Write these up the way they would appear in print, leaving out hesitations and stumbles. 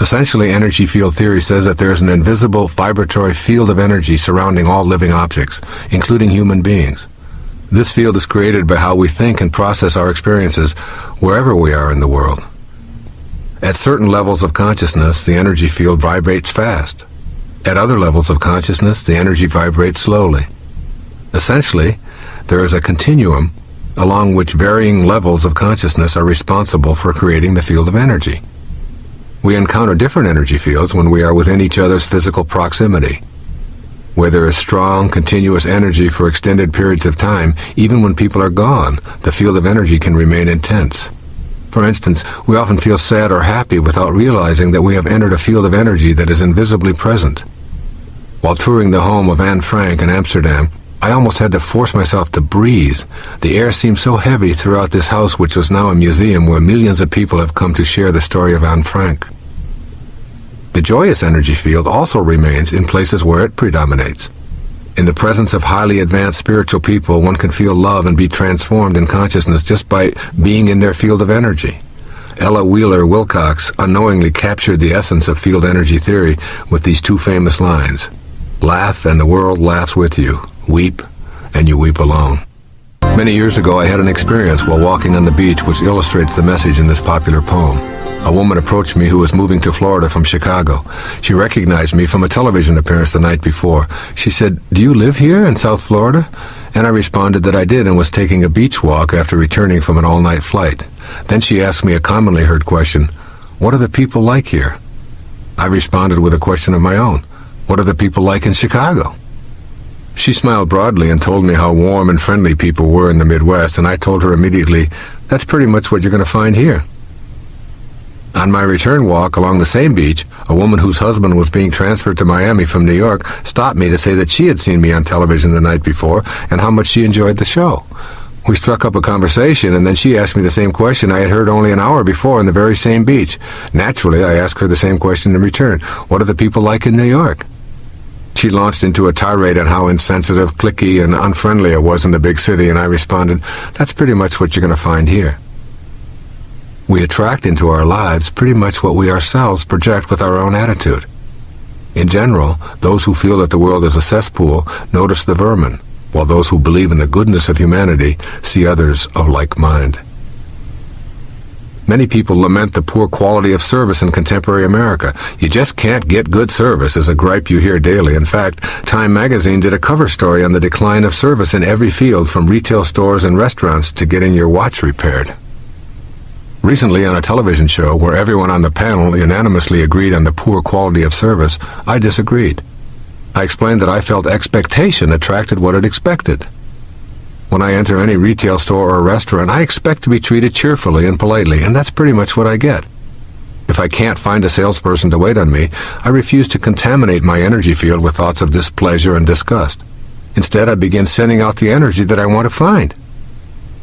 Essentially, energy field theory says that there is an invisible vibratory field of energy surrounding all living objects, including human beings. This field is created by how we think and process our experiences wherever we are in the world. At certain levels of consciousness, the energy field vibrates fast. At other levels of consciousness, the energy vibrates slowly. Essentially, there is a continuum along which varying levels of consciousness are responsible for creating the field of energy. We encounter different energy fields when we are within each other's physical proximity. Where there is strong, continuous energy for extended periods of time, even when people are gone, the field of energy can remain intense. For instance, we often feel sad or happy without realizing that we have entered a field of energy that is invisibly present. While touring the home of Anne Frank in Amsterdam, I almost had to force myself to breathe. The air seemed so heavy throughout this house, which was now a museum where millions of people have come to share the story of Anne Frank. The joyous energy field also remains in places where it predominates. In the presence of highly advanced spiritual people, one can feel love and be transformed in consciousness just by being in their field of energy. Ella Wheeler Wilcox unknowingly captured the essence of field energy theory with these two famous lines: "Laugh and the world laughs with you. Weep and you weep alone." Many years ago, I had an experience while walking on the beach which illustrates the message in this popular poem. A woman approached me who was moving to Florida from Chicago. She recognized me from a television appearance the night before. She said, "Do you live here in South Florida?" And I responded that I did and was taking a beach walk after returning from an all-night flight. Then she asked me a commonly heard question: "What are the people like here?" I responded with a question of my own: "What are the people like in Chicago?" She smiled broadly and told me how warm and friendly people were in the Midwest, and I told her immediately, "That's pretty much what you're going to find here." On my return walk along the same beach, a woman whose husband was being transferred to Miami from New York stopped me to say that she had seen me on television the night before and how much she enjoyed the show. We struck up a conversation, and then she asked me the same question I had heard only an hour before on the very same beach. Naturally, I asked her the same question in return: "What are the people like in New York?" She launched into a tirade on how insensitive, cliquey, and unfriendly I was in the big city, and I responded, "That's pretty much what you're going to find here." We attract into our lives pretty much what we ourselves project with our own attitude. In general, those who feel that the world is a cesspool notice the vermin, while those who believe in the goodness of humanity see others of like mind. Many people lament the poor quality of service in contemporary America. "You just can't get good service" is a gripe you hear daily. In fact, Time magazine did a cover story on the decline of service in every field, from retail stores and restaurants to getting your watch repaired. Recently, on a television show where everyone on the panel unanimously agreed on the poor quality of service, I disagreed. I explained that I felt expectation attracted what it expected. When I enter any retail store or restaurant, I expect to be treated cheerfully and politely, and that's pretty much what I get. If I can't find a salesperson to wait on me, I refuse to contaminate my energy field with thoughts of displeasure and disgust. Instead, I begin sending out the energy that I want to find.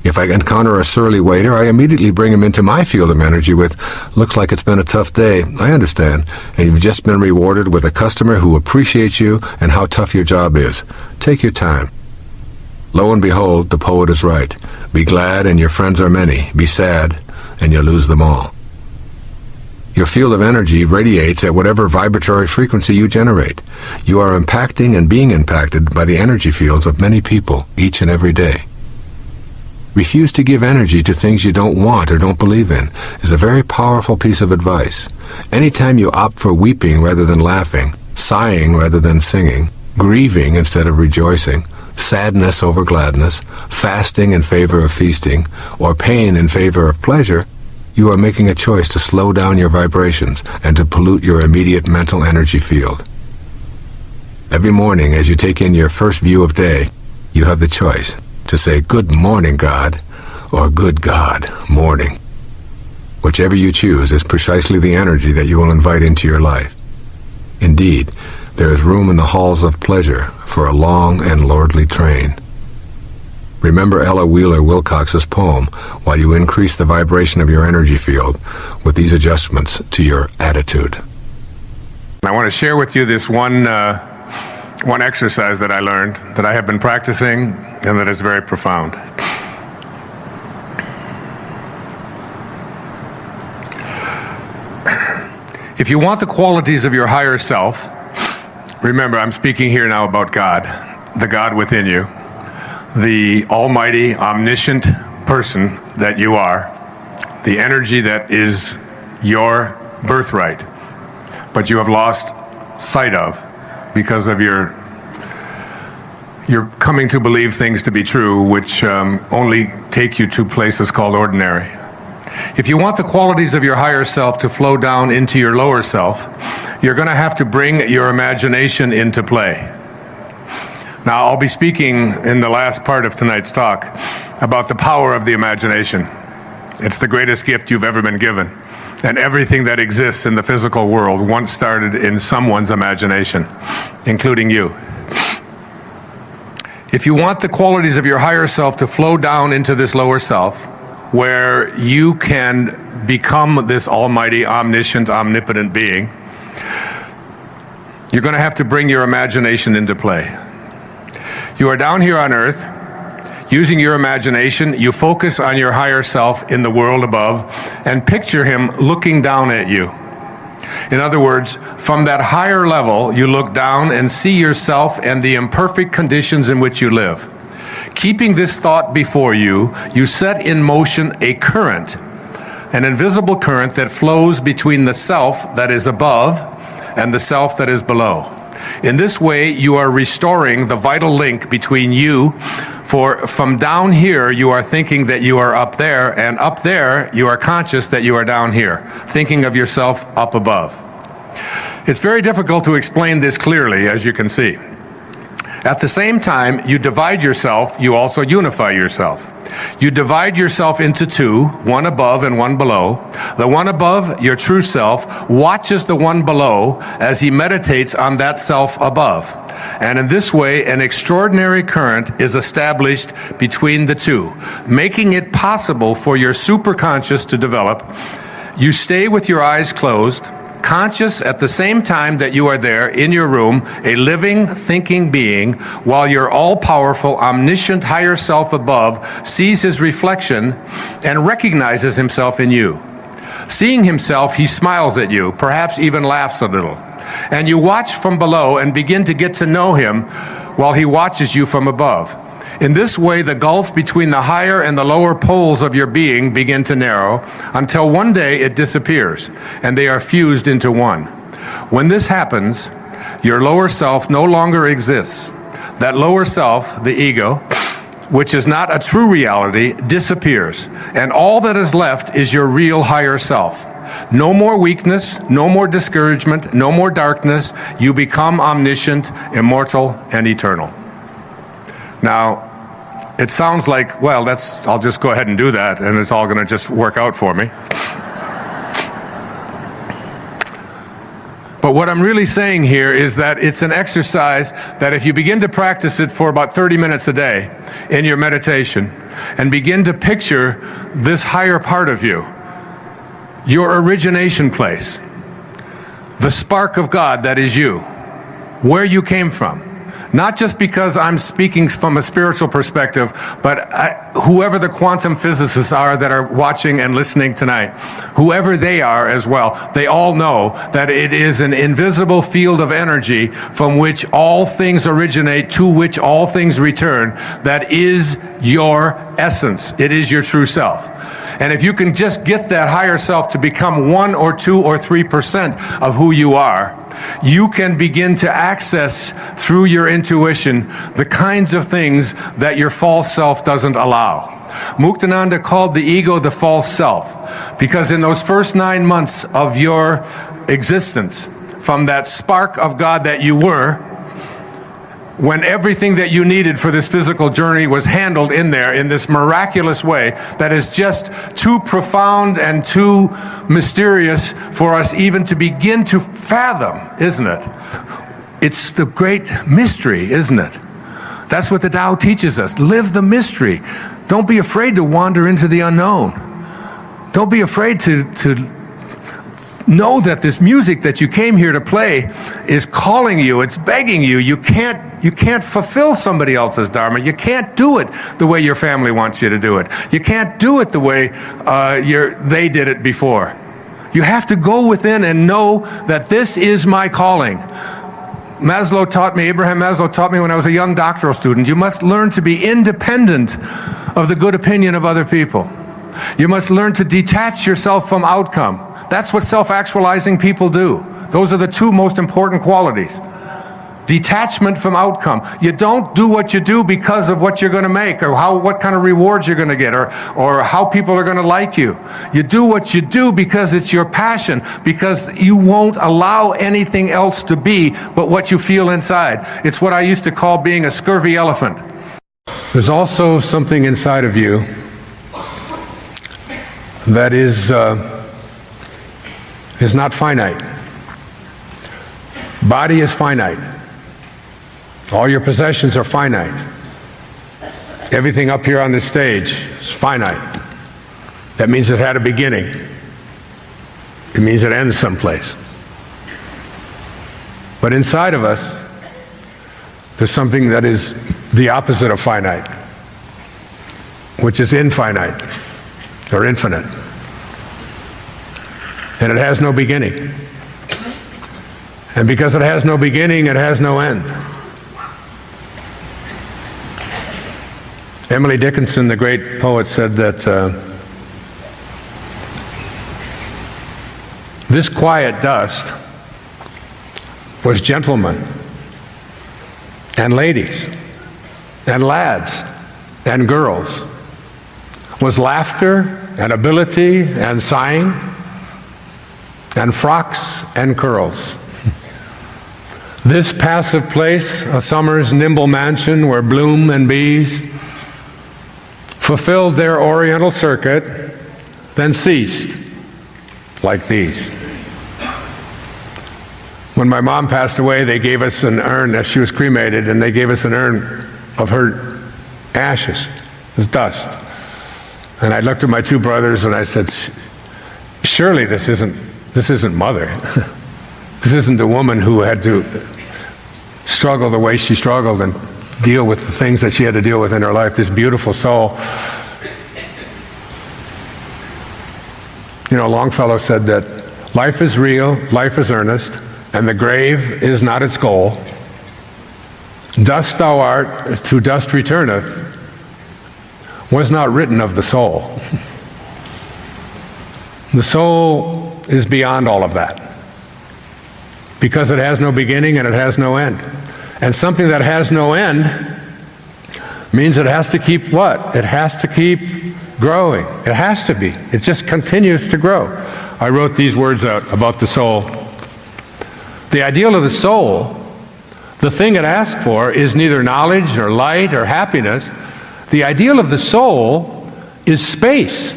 If I encounter a surly waiter, I immediately bring him into my field of energy with, "Looks like it's been a tough day. I understand. And you've just been rewarded with a customer who appreciates you and how tough your job is. Take your time." Lo and behold, the poet is right. Be glad and your friends are many. Be sad and you lose them all. Your field of energy radiates at whatever vibratory frequency you generate. You are impacting and being impacted by the energy fields of many people each and every day. Refuse to give energy to things you don't want or don't believe in is a very powerful piece of advice. Anytime you opt for weeping rather than laughing, sighing rather than singing, grieving instead of rejoicing, sadness over gladness, fasting in favor of feasting, or pain in favor of pleasure, you are making a choice to slow down your vibrations and to pollute your immediate mental energy field. Every morning as you take in your first view of day, you have the choice to say, "Good morning, God," or "Good God, morning." Whichever you choose is precisely the energy that you will invite into your life. Indeed, there is room in the halls of pleasure for a long and lordly train. Remember Ella Wheeler Wilcox's poem while you increase the vibration of your energy field with these adjustments to your attitude. I want to share with you this one exercise that I learned, that I have been practicing, and that is very profound. If you want the qualities of your higher self, remember, I'm speaking here now about God, the God within you, the almighty, omniscient person that you are, the energy that is your birthright, but you have lost sight of because of your coming to believe things to be true, which only take you to places called ordinary. If you want the qualities of your higher self to flow down into your lower self, you're going to have to bring your imagination into play. Now, I'll be speaking in the last part of tonight's talk about the power of the imagination. It's the greatest gift you've ever been given. And everything that exists in the physical world once started in someone's imagination, including you. If you want the qualities of your higher self to flow down into this lower self, where you can become this almighty, omniscient, omnipotent being, you're going to have to bring your imagination into play. You are down here on earth. Using your imagination, you focus on your higher self in the world above and picture him looking down at you. In other words, from that higher level, you look down and see yourself and the imperfect conditions in which you live. Keeping this thought before you, you set in motion a current, an invisible current that flows between the self that is above and the self that is below. In this way, you are restoring the vital link between you. For from down here, you are thinking that you are up there, and up there, you are conscious that you are down here, thinking of yourself up above. It's very difficult to explain this clearly, as you can see. At the same time, you divide yourself, you also unify yourself. You divide yourself into two, one above and one below. The one above, your true self, watches the one below as he meditates on that self above. And in this way, an extraordinary current is established between the two, making it possible for your superconscious to develop. You stay with your eyes closed, conscious at the same time that you are there in your room, a living, thinking being, while your all-powerful, omniscient higher self above sees his reflection and recognizes himself in you. Seeing himself, he smiles at you, perhaps even laughs a little. And you watch from below and begin to get to know him while he watches you from above. In this way, the gulf between the higher and the lower poles of your being begin to narrow until one day it disappears and they are fused into one. When this happens, your lower self no longer exists. That lower self, the ego, which is not a true reality, disappears. And all that is left is your real higher self. No more weakness, no more discouragement, no more darkness. You become omniscient, immortal, and eternal. Now, it sounds like, well, I'll just go ahead and do that, and it's all going to just work out for me. But what I'm really saying here is that it's an exercise that if you begin to practice it for about 30 minutes a day in your meditation and begin to picture this higher part of you, your origination place, the spark of God that is you, where you came from. Not just because I'm speaking from a spiritual perspective, but whoever the quantum physicists are that are watching and listening tonight, whoever they are as well, they all know that it is an invisible field of energy from which all things originate, to which all things return. That is your essence. It is your true self. And if you can just get that higher self to become 1 or 2 or 3% of who you are, you can begin to access through your intuition the kinds of things that your false self doesn't allow. Muktananda called the ego the false self because in those first 9 months of your existence, from that spark of God that you were, when everything that you needed for this physical journey was handled in there in this miraculous way that is just too profound and too mysterious for us even to begin to fathom, isn't it? It's the great mystery, isn't it? That's what the Tao teaches us. Live the mystery. Don't be afraid to wander into the unknown. Don't be afraid to know that this music that you came here to play is calling you, it's begging you. You can't fulfill somebody else's dharma. You can't do it the way your family wants you to do it. You can't do it the way they did it before. You have to go within and know that this is my calling. Abraham Maslow taught me when I was a young doctoral student, you must learn to be independent of the good opinion of other people. You must learn to detach yourself from outcome. That's what self-actualizing people do. Those are the two most important qualities. Detachment from outcome. You don't do what you do because of what you're going to make, or what kind of rewards you're going to get, or how people are going to like you. You do what you do because it's your passion, because you won't allow anything else to be but what you feel inside. It's what I used to call being a scurvy elephant. There's also something inside of you that is not finite. Body is finite. All your possessions are finite. Everything up here on this stage is finite. That means it had a beginning. It means it ends someplace. But inside of us, there's something that is the opposite of finite, which is infinite, or infinite. And it has no beginning. And because it has no beginning, it has no end. Emily Dickinson, the great poet, said that this quiet dust was gentlemen and ladies and lads and girls, was laughter and ability and sighing and frocks and curls. This passive place, a summer's nimble mansion where bloom and bees fulfilled their oriental circuit, then ceased, like these. When my mom passed away, they gave us an urn, as she was cremated, and they gave us an urn of her ashes, as dust. And I looked at my two brothers and I said, surely this isn't Mother. This isn't the woman who had to struggle the way she struggled and deal with the things that she had to deal with in her life, this beautiful soul. You know, Longfellow said that life is real, life is earnest, and the grave is not its goal. Dust thou art, to dust returneth, was not written of the soul. The soul is beyond all of that, because it has no beginning and it has no end. And something that has no end means it has to keep what? It has to keep growing. It has to be. It just continues to grow. I wrote these words out about the soul. The ideal of the soul, the thing it asks for, is neither knowledge or light or happiness. The ideal of the soul is space,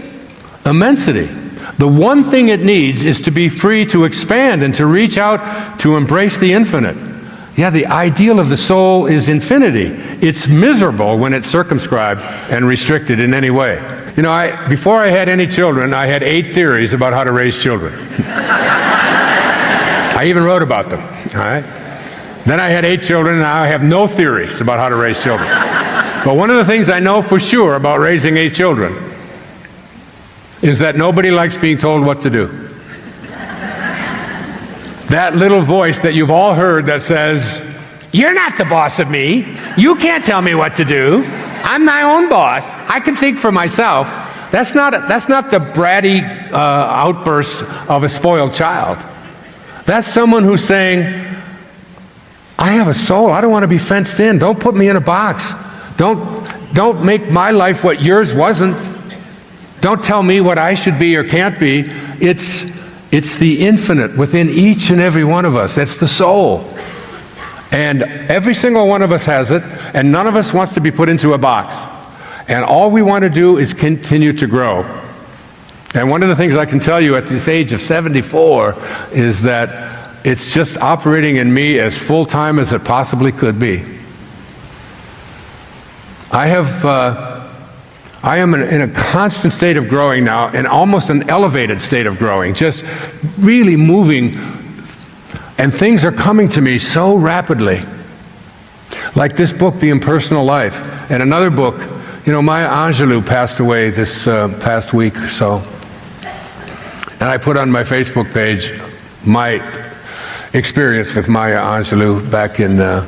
immensity. The one thing it needs is to be free to expand and to reach out to embrace the infinite. Yeah, the ideal of the soul is infinity. It's miserable when it's circumscribed and restricted in any way. You know, before I had any children, I had 8 theories about how to raise children. I even wrote about them, all right? Then I had 8 children, and now I have no theories about how to raise children. But one of the things I know for sure about raising 8 children is that nobody likes being told what to do. That little voice that you've all heard that says, "You're not the boss of me. You can't tell me what to do. I'm my own boss. I can think for myself." That's not the bratty outbursts of a spoiled child. That's someone who's saying, "I have a soul. I don't want to be fenced in. Don't put me in a box. Don't make my life what yours wasn't. Don't tell me what I should be or can't be." It's the infinite within each and every one of us. That's the soul. And every single one of us has it, and none of us wants to be put into a box. And all we want to do is continue to grow. And one of the things I can tell you at this age of 74 is that it's just operating in me as full-time as it possibly could be. I am in a constant state of growing now, and almost an elevated state of growing, just really moving, and things are coming to me so rapidly. Like this book, The Impersonal Life, and another book. You know, Maya Angelou passed away this past week or so. And I put on my Facebook page my experience with Maya Angelou back in the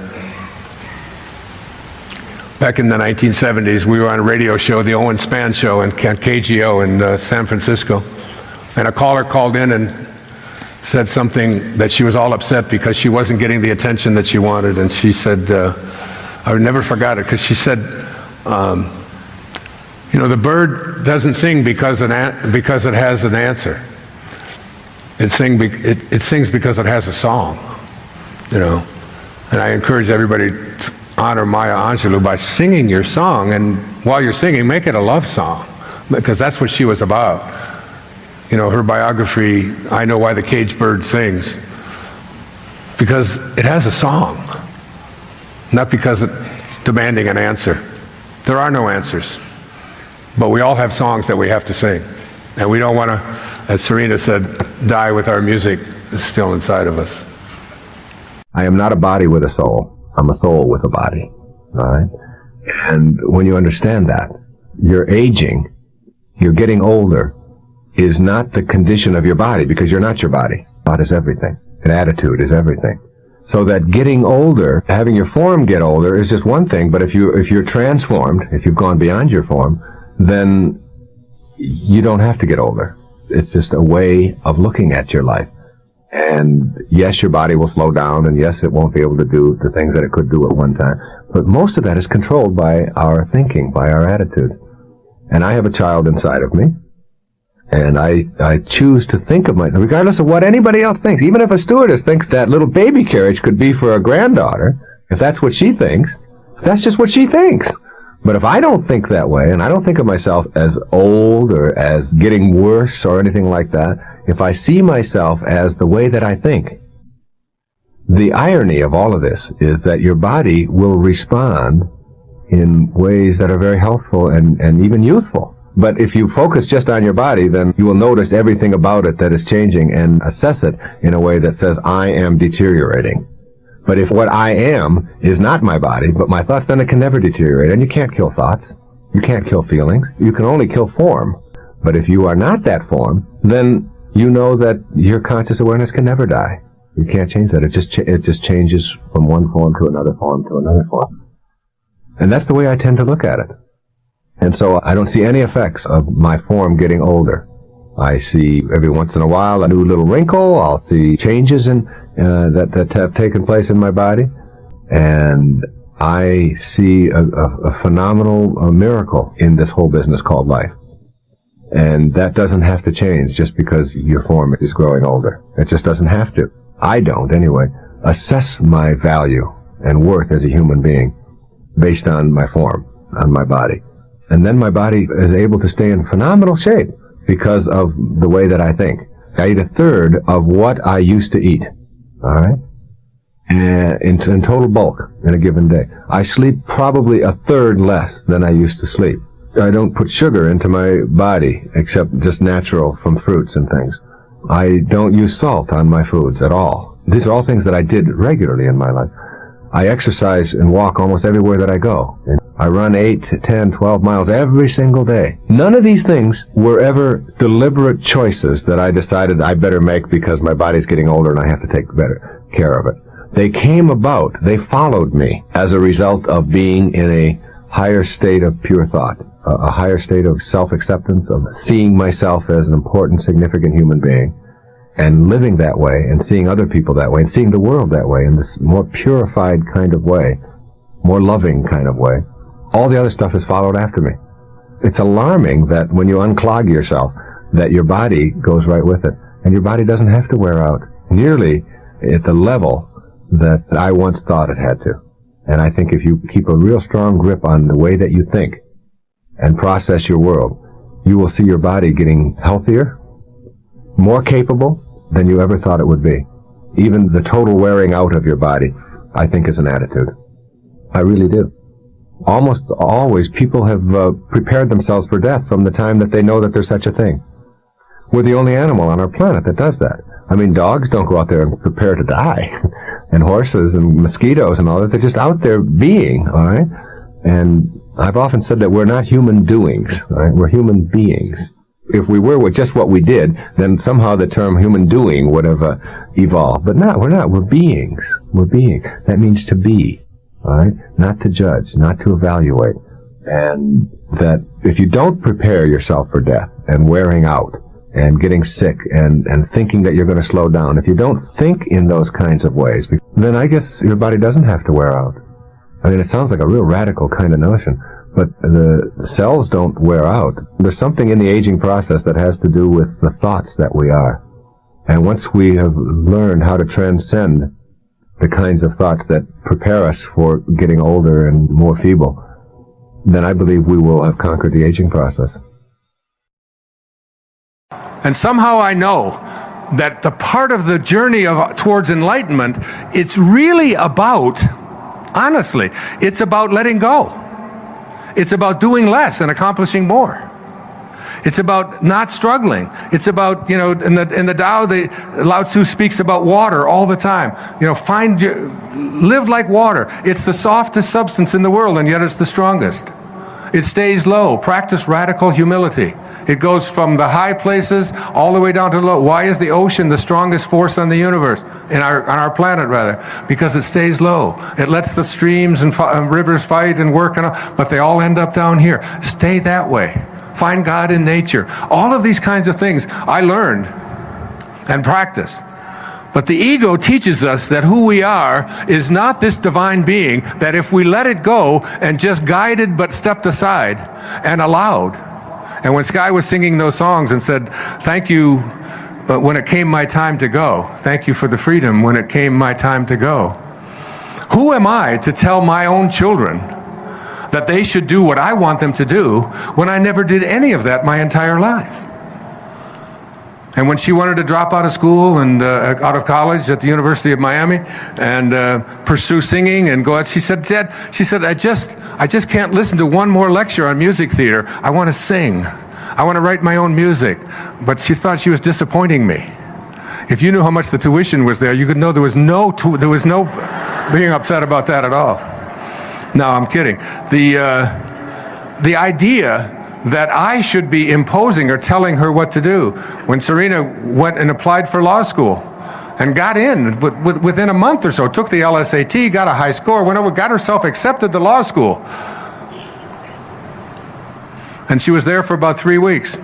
1970s. We were on a radio show, the Owen Spann Show, on KGO in San Francisco. And a caller called in and said something that she was all upset because she wasn't getting the attention that she wanted. And she said, I never forgot it, because she said, the bird doesn't sing because it has an answer. It sings because it has a song, And I encourage everybody to honor Maya Angelou by singing your song, and while you're singing, make it a love song, because that's what she was about. Her biography, I Know Why the Caged Bird Sings, because it has a song, not because it's demanding an answer. There are no answers, but we all have songs that we have to sing, and we don't want to, as Serena said, die with our music still inside of us. I am not a body with a soul. I'm a soul with a body, all right? And when you understand that, you're aging, you're getting older, is not the condition of your body, because you're not your body. Thought is everything. An attitude is everything. So that getting older, having your form get older is just one thing, but if you're transformed, if you've gone beyond your form, then you don't have to get older. It's just a way of looking at your life. And yes, your body will slow down, and yes, it won't be able to do the things that it could do at one time. But most of that is controlled by our thinking, by our attitude. And I have a child inside of me, and I choose to think of myself, regardless of what anybody else thinks. Even if a stewardess thinks that little baby carriage could be for a granddaughter, if that's what she thinks, that's just what she thinks. But if I don't think that way, and I don't think of myself as old or as getting worse or anything like that, if I see myself as the way that I think, the irony of all of this is that your body will respond in ways that are very healthful and even youthful. But if you focus just on your body, then you will notice everything about it that is changing and assess it in a way that says, I am deteriorating. But if what I am is not my body, but my thoughts, then it can never deteriorate. And you can't kill thoughts. You can't kill feelings. You can only kill form. But if you are not that form, then you know that your conscious awareness can never die. You can't change that. It just changes from one form to another form to another form. And that's the way I tend to look at it. And so I don't see any effects of my form getting older. I see every once in a while a new little wrinkle. I'll see changes in that have taken place in my body. And I see a phenomenal miracle in this whole business called life. And that doesn't have to change just because your form is growing older. It just doesn't have to. I don't, anyway, assess my value and worth as a human being based on my form, on my body. And then my body is able to stay in phenomenal shape because of the way that I think. I eat a third of what I used to eat, all right, in total bulk in a given day. I sleep probably a third less than I used to sleep. I don't put sugar into my body except just natural from fruits and things. I don't use salt on my foods at all. These are all things that I did regularly in my life. I exercise and walk almost everywhere that I go. I run 8, 10, 12 miles every single day. None of these things were ever deliberate choices that I decided I better make because my body's getting older and I have to take better care of it. They came about, they followed me as a result of being in a higher state of pure thought, a higher state of self-acceptance, of seeing myself as an important, significant human being, and living that way, and seeing other people that way, and seeing the world that way, in this more purified kind of way, more loving kind of way. All the other stuff has followed after me. It's alarming that when you unclog yourself, that your body goes right with it, and your body doesn't have to wear out nearly at the level that I once thought it had to. And I think if you keep a real strong grip on the way that you think and process your world, you will see your body getting healthier, more capable than you ever thought it would be. Even the total wearing out of your body, I think, is an attitude. I really do. Almost always people have prepared themselves for death from the time that they know that there's such a thing. We're the only animal on our planet that does that. I mean, dogs don't go out there and prepare to die. And horses and mosquitoes and all that, they're just out there being, all right? And I've often said that we're not human doings, all right? We're human beings. if we were with just what we did, then somehow the term human doing would have evolved. But we're not. We're beings. We're being. That means to be, all right? Not to judge, not to evaluate. And that if you don't prepare yourself for death and wearing out and getting sick and thinking that you're going to slow down, if you don't think in those kinds of ways, then I guess your body doesn't have to wear out. I mean, it sounds like a real radical kind of notion. But the cells don't wear out. There's something in the aging process that has to do with the thoughts that we are. And once we have learned how to transcend the kinds of thoughts that prepare us for getting older and more feeble, then I believe we will have conquered the aging process. And somehow I know that the part of the journey towards enlightenment, it's really about, honestly, it's about letting go. It's about doing less and accomplishing more. It's about not struggling. It's about, in the Tao, Lao Tzu speaks about water all the time. Live like water. It's the softest substance in the world, and yet it's the strongest. It stays low. Practice radical humility. It goes from the high places all the way down to low. Why is the ocean the strongest force on the universe, on our planet rather? Because it stays low. It lets the streams and rivers fight and work, but they all end up down here. Stay that way. Find God in nature. All of these kinds of things I learned and practiced. But the ego teaches us that who we are is not this divine being, that if we let it go and just guided but stepped aside and allowed. And when Sky was singing those songs and said, thank you when it came my time to go, thank you for the freedom when it came my time to go. Who am I to tell my own children that they should do what I want them to do when I never did any of that my entire life? And when she wanted to drop out of school and out of college at the University of Miami and pursue singing and go out, she said, Dad, I just can't listen to one more lecture on music theater. I want to sing. I want to write my own music. But she thought she was disappointing me. If you knew how much the tuition was there, you could know there was no being upset about that at all. No, I'm kidding. The idea that I should be imposing or telling her what to do. When Serena went and applied for law school and got in within a month or so, took the LSAT, got a high score, went over, got herself accepted to law school. And she was there for about 3 weeks.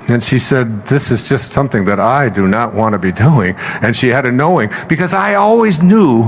And she said, this is just something that I do not want to be doing. And she had a knowing, because I always knew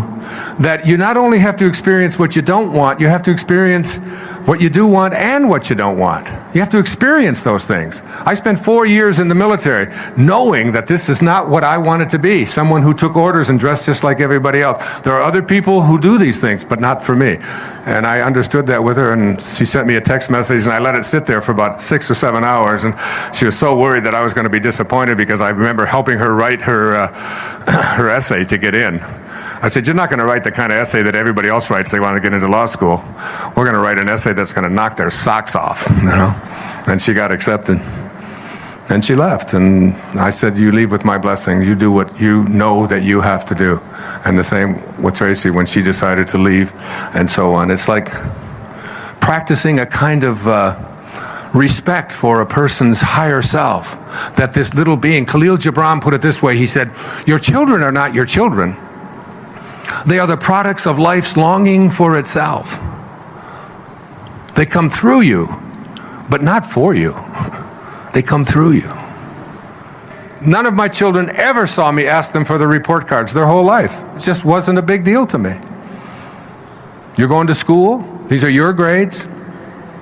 that you not only have to experience what you don't want, you have to experience what you do want and what you don't want. You have to experience those things. I spent 4 years in the military knowing that this is not what I wanted to be, someone who took orders and dressed just like everybody else. There are other people who do these things, but not for me. And I understood that with her, and she sent me a text message, and I let it sit there for about 6 or 7 hours, and she was so worried that I was going to be disappointed, because I remember helping her write her essay to get in. I said, you're not going to write the kind of essay that everybody else writes they want to get into law school. We're going to write an essay that's going to knock their socks off, And she got accepted. And she left. And I said, you leave with my blessing. You do what you know that you have to do. And the same with Tracy when she decided to leave and so on. It's like practicing a kind of respect for a person's higher self. That this little being, Khalil Gibran put it this way, he said, your children are not your children. They are the products of life's longing for itself. They come through you, but not for you. They come through you. None of my children ever saw me ask them for the report cards their whole life. It just wasn't a big deal to me. You're going to school. These are your grades.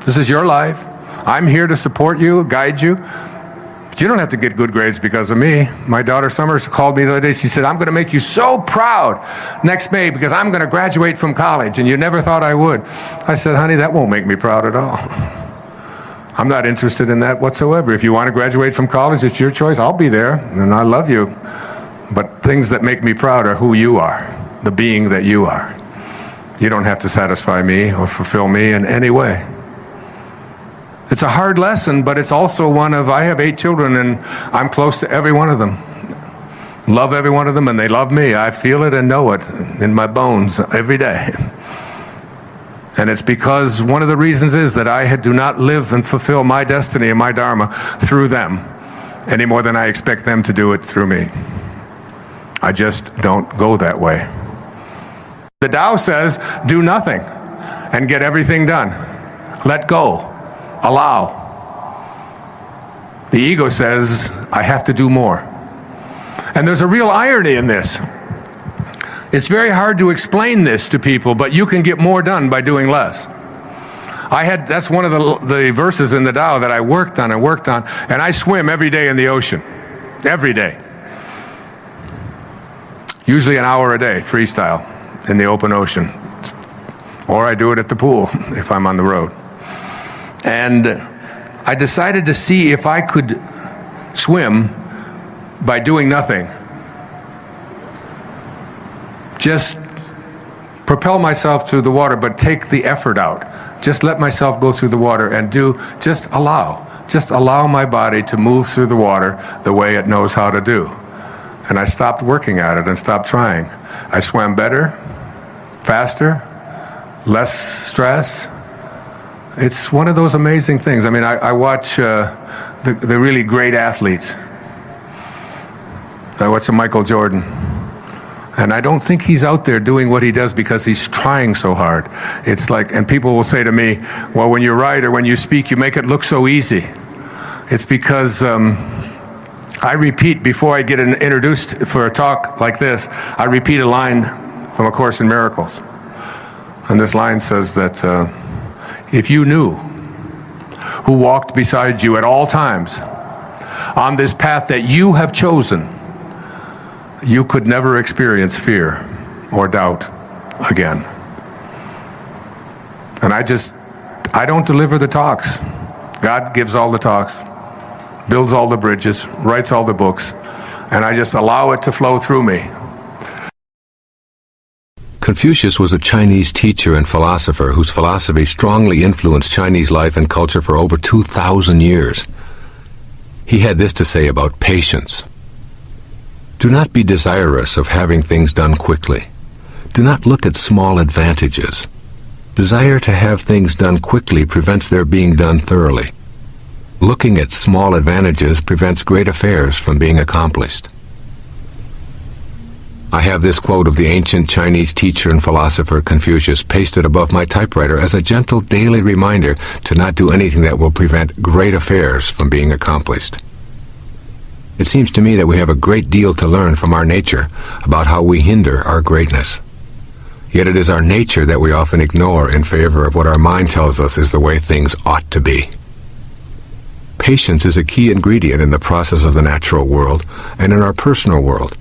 This is your life. I'm here to support you, guide you. But you don't have to get good grades because of me. My daughter Summers called me the other day. She said, I'm going to make you so proud next May because I'm going to graduate from college, and you never thought I would. I said, honey, that won't make me proud at all. I'm not interested in that whatsoever. If you want to graduate from college, it's your choice. I'll be there, and I love you. But things that make me proud are who you are, the being that you are. You don't have to satisfy me or fulfill me in any way. It's a hard lesson, but it's also one of, I have 8 children, and I'm close to every one of them. Love every one of them, and they love me. I feel it and know it in my bones every day. And it's because one of the reasons is that I do not live and fulfill my destiny and my dharma through them any more than I expect them to do it through me. I just don't go that way. The Tao says, do nothing and get everything done. Let go. Allow. The ego says, I have to do more. And there's a real irony in this. It's very hard to explain this to people, but you can get more done by doing less. That's one of the verses in the Tao that I worked on, and I swim every day in the ocean. Every day. Usually an hour a day, freestyle, in the open ocean. Or I do it at the pool, if I'm on the road. And I decided to see if I could swim by doing nothing. Just propel myself through the water, but take the effort out. Just let myself go through the water and just allow my body to move through the water the way it knows how to do. And I stopped working at it and stopped trying. I swam better, faster, less stress. It's one of those amazing things. I mean, I watch the really great athletes. I watch Michael Jordan. And I don't think he's out there doing what he does because he's trying so hard. It's like, and people will say to me, well, when you write or when you speak, you make it look so easy. It's because I repeat, before I get introduced for a talk like this, I repeat a line from A Course in Miracles. And this line says that if you knew who walked beside you at all times on this path that you have chosen, you could never experience fear or doubt again. And I don't deliver the talks. God gives all the talks, builds all the bridges, writes all the books, and I just allow it to flow through me. Confucius was a Chinese teacher and philosopher whose philosophy strongly influenced Chinese life and culture for over 2,000 years. He had this to say about patience. Do not be desirous of having things done quickly. Do not look at small advantages. Desire to have things done quickly prevents their being done thoroughly. Looking at small advantages prevents great affairs from being accomplished. I have this quote of the ancient Chinese teacher and philosopher Confucius pasted above my typewriter as a gentle daily reminder to not do anything that will prevent great affairs from being accomplished. It seems to me that we have a great deal to learn from our nature about how we hinder our greatness. Yet it is our nature that we often ignore in favor of what our mind tells us is the way things ought to be. Patience is a key ingredient in the process of the natural world and in our personal world.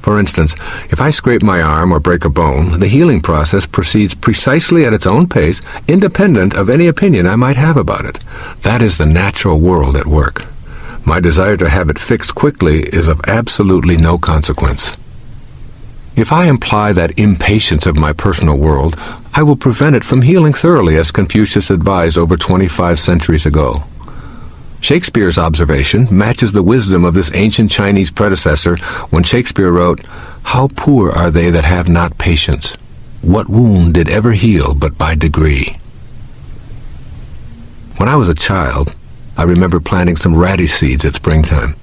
For instance, if I scrape my arm or break a bone, the healing process proceeds precisely at its own pace, independent of any opinion I might have about it. That is the natural world at work. My desire to have it fixed quickly is of absolutely no consequence. If I imply that impatience of my personal world, I will prevent it from healing thoroughly, as Confucius advised over 25 centuries ago. Shakespeare's observation matches the wisdom of this ancient Chinese predecessor when Shakespeare wrote, "How poor are they that have not patience? What wound did ever heal but by degree?" When I was a child, I remember planting some radish seeds at springtime.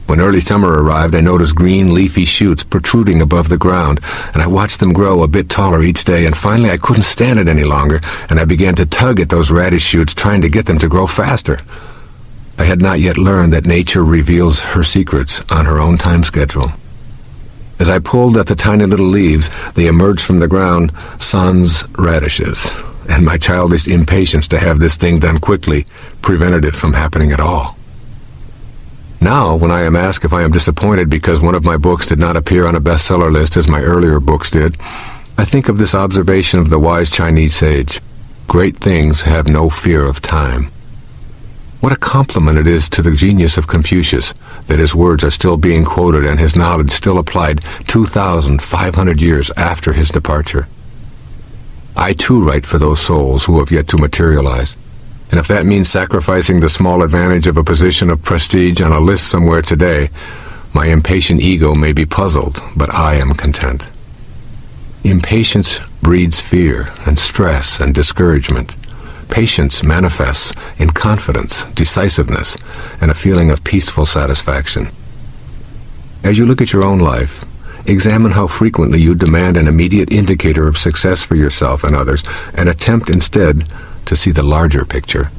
When early summer arrived, I noticed green leafy shoots protruding above the ground, and I watched them grow a bit taller each day, and finally I couldn't stand it any longer, and I began to tug at those radish shoots, trying to get them to grow faster. I had not yet learned that nature reveals her secrets on her own time schedule. As I pulled at the tiny little leaves, they emerged from the ground, sans radishes, and my childish impatience to have this thing done quickly prevented it from happening at all. Now, when I am asked if I am disappointed because one of my books did not appear on a bestseller list as my earlier books did, I think of this observation of the wise Chinese sage: great things have no fear of time. What a compliment it is to the genius of Confucius that his words are still being quoted and his knowledge still applied 2,500 years after his departure. I too write for those souls who have yet to materialize. And if that means sacrificing the small advantage of a position of prestige on a list somewhere today, my impatient ego may be puzzled, but I am content. Impatience breeds fear and stress and discouragement. Patience manifests in confidence, decisiveness, and a feeling of peaceful satisfaction. As you look at your own life, examine how frequently you demand an immediate indicator of success for yourself and others, and attempt instead to see the larger picture.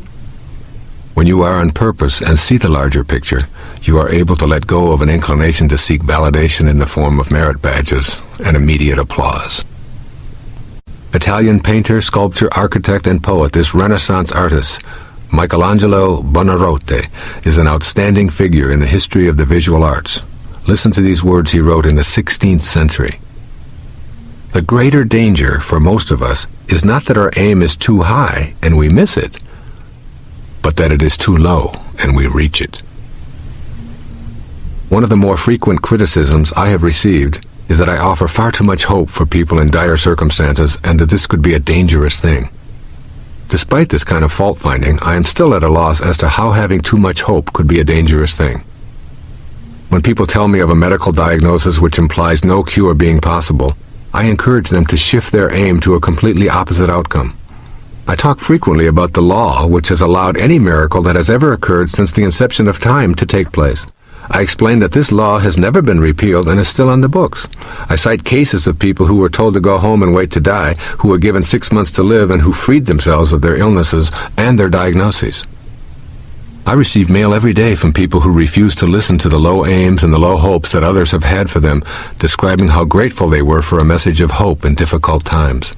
When you are on purpose and see the larger picture, you are able to let go of an inclination to seek validation in the form of merit badges and immediate applause. Italian painter, sculptor, architect, and poet, this Renaissance artist, Michelangelo Buonarroti, is an outstanding figure in the history of the visual arts. Listen to these words he wrote in the 16th century. The greater danger for most of us is not that our aim is too high and we miss it, but that it is too low and we reach it. One of the more frequent criticisms I have received is that I offer far too much hope for people in dire circumstances and that this could be a dangerous thing. Despite this kind of fault-finding, I am still at a loss as to how having too much hope could be a dangerous thing. When people tell me of a medical diagnosis which implies no cure being possible, I encourage them to shift their aim to a completely opposite outcome. I talk frequently about the law which has allowed any miracle that has ever occurred since the inception of time to take place. I explain that this law has never been repealed and is still on the books. I cite cases of people who were told to go home and wait to die, who were given 6 months to live, and who freed themselves of their illnesses and their diagnoses. I receive mail every day from people who refuse to listen to the low aims and the low hopes that others have had for them, describing how grateful they were for a message of hope in difficult times.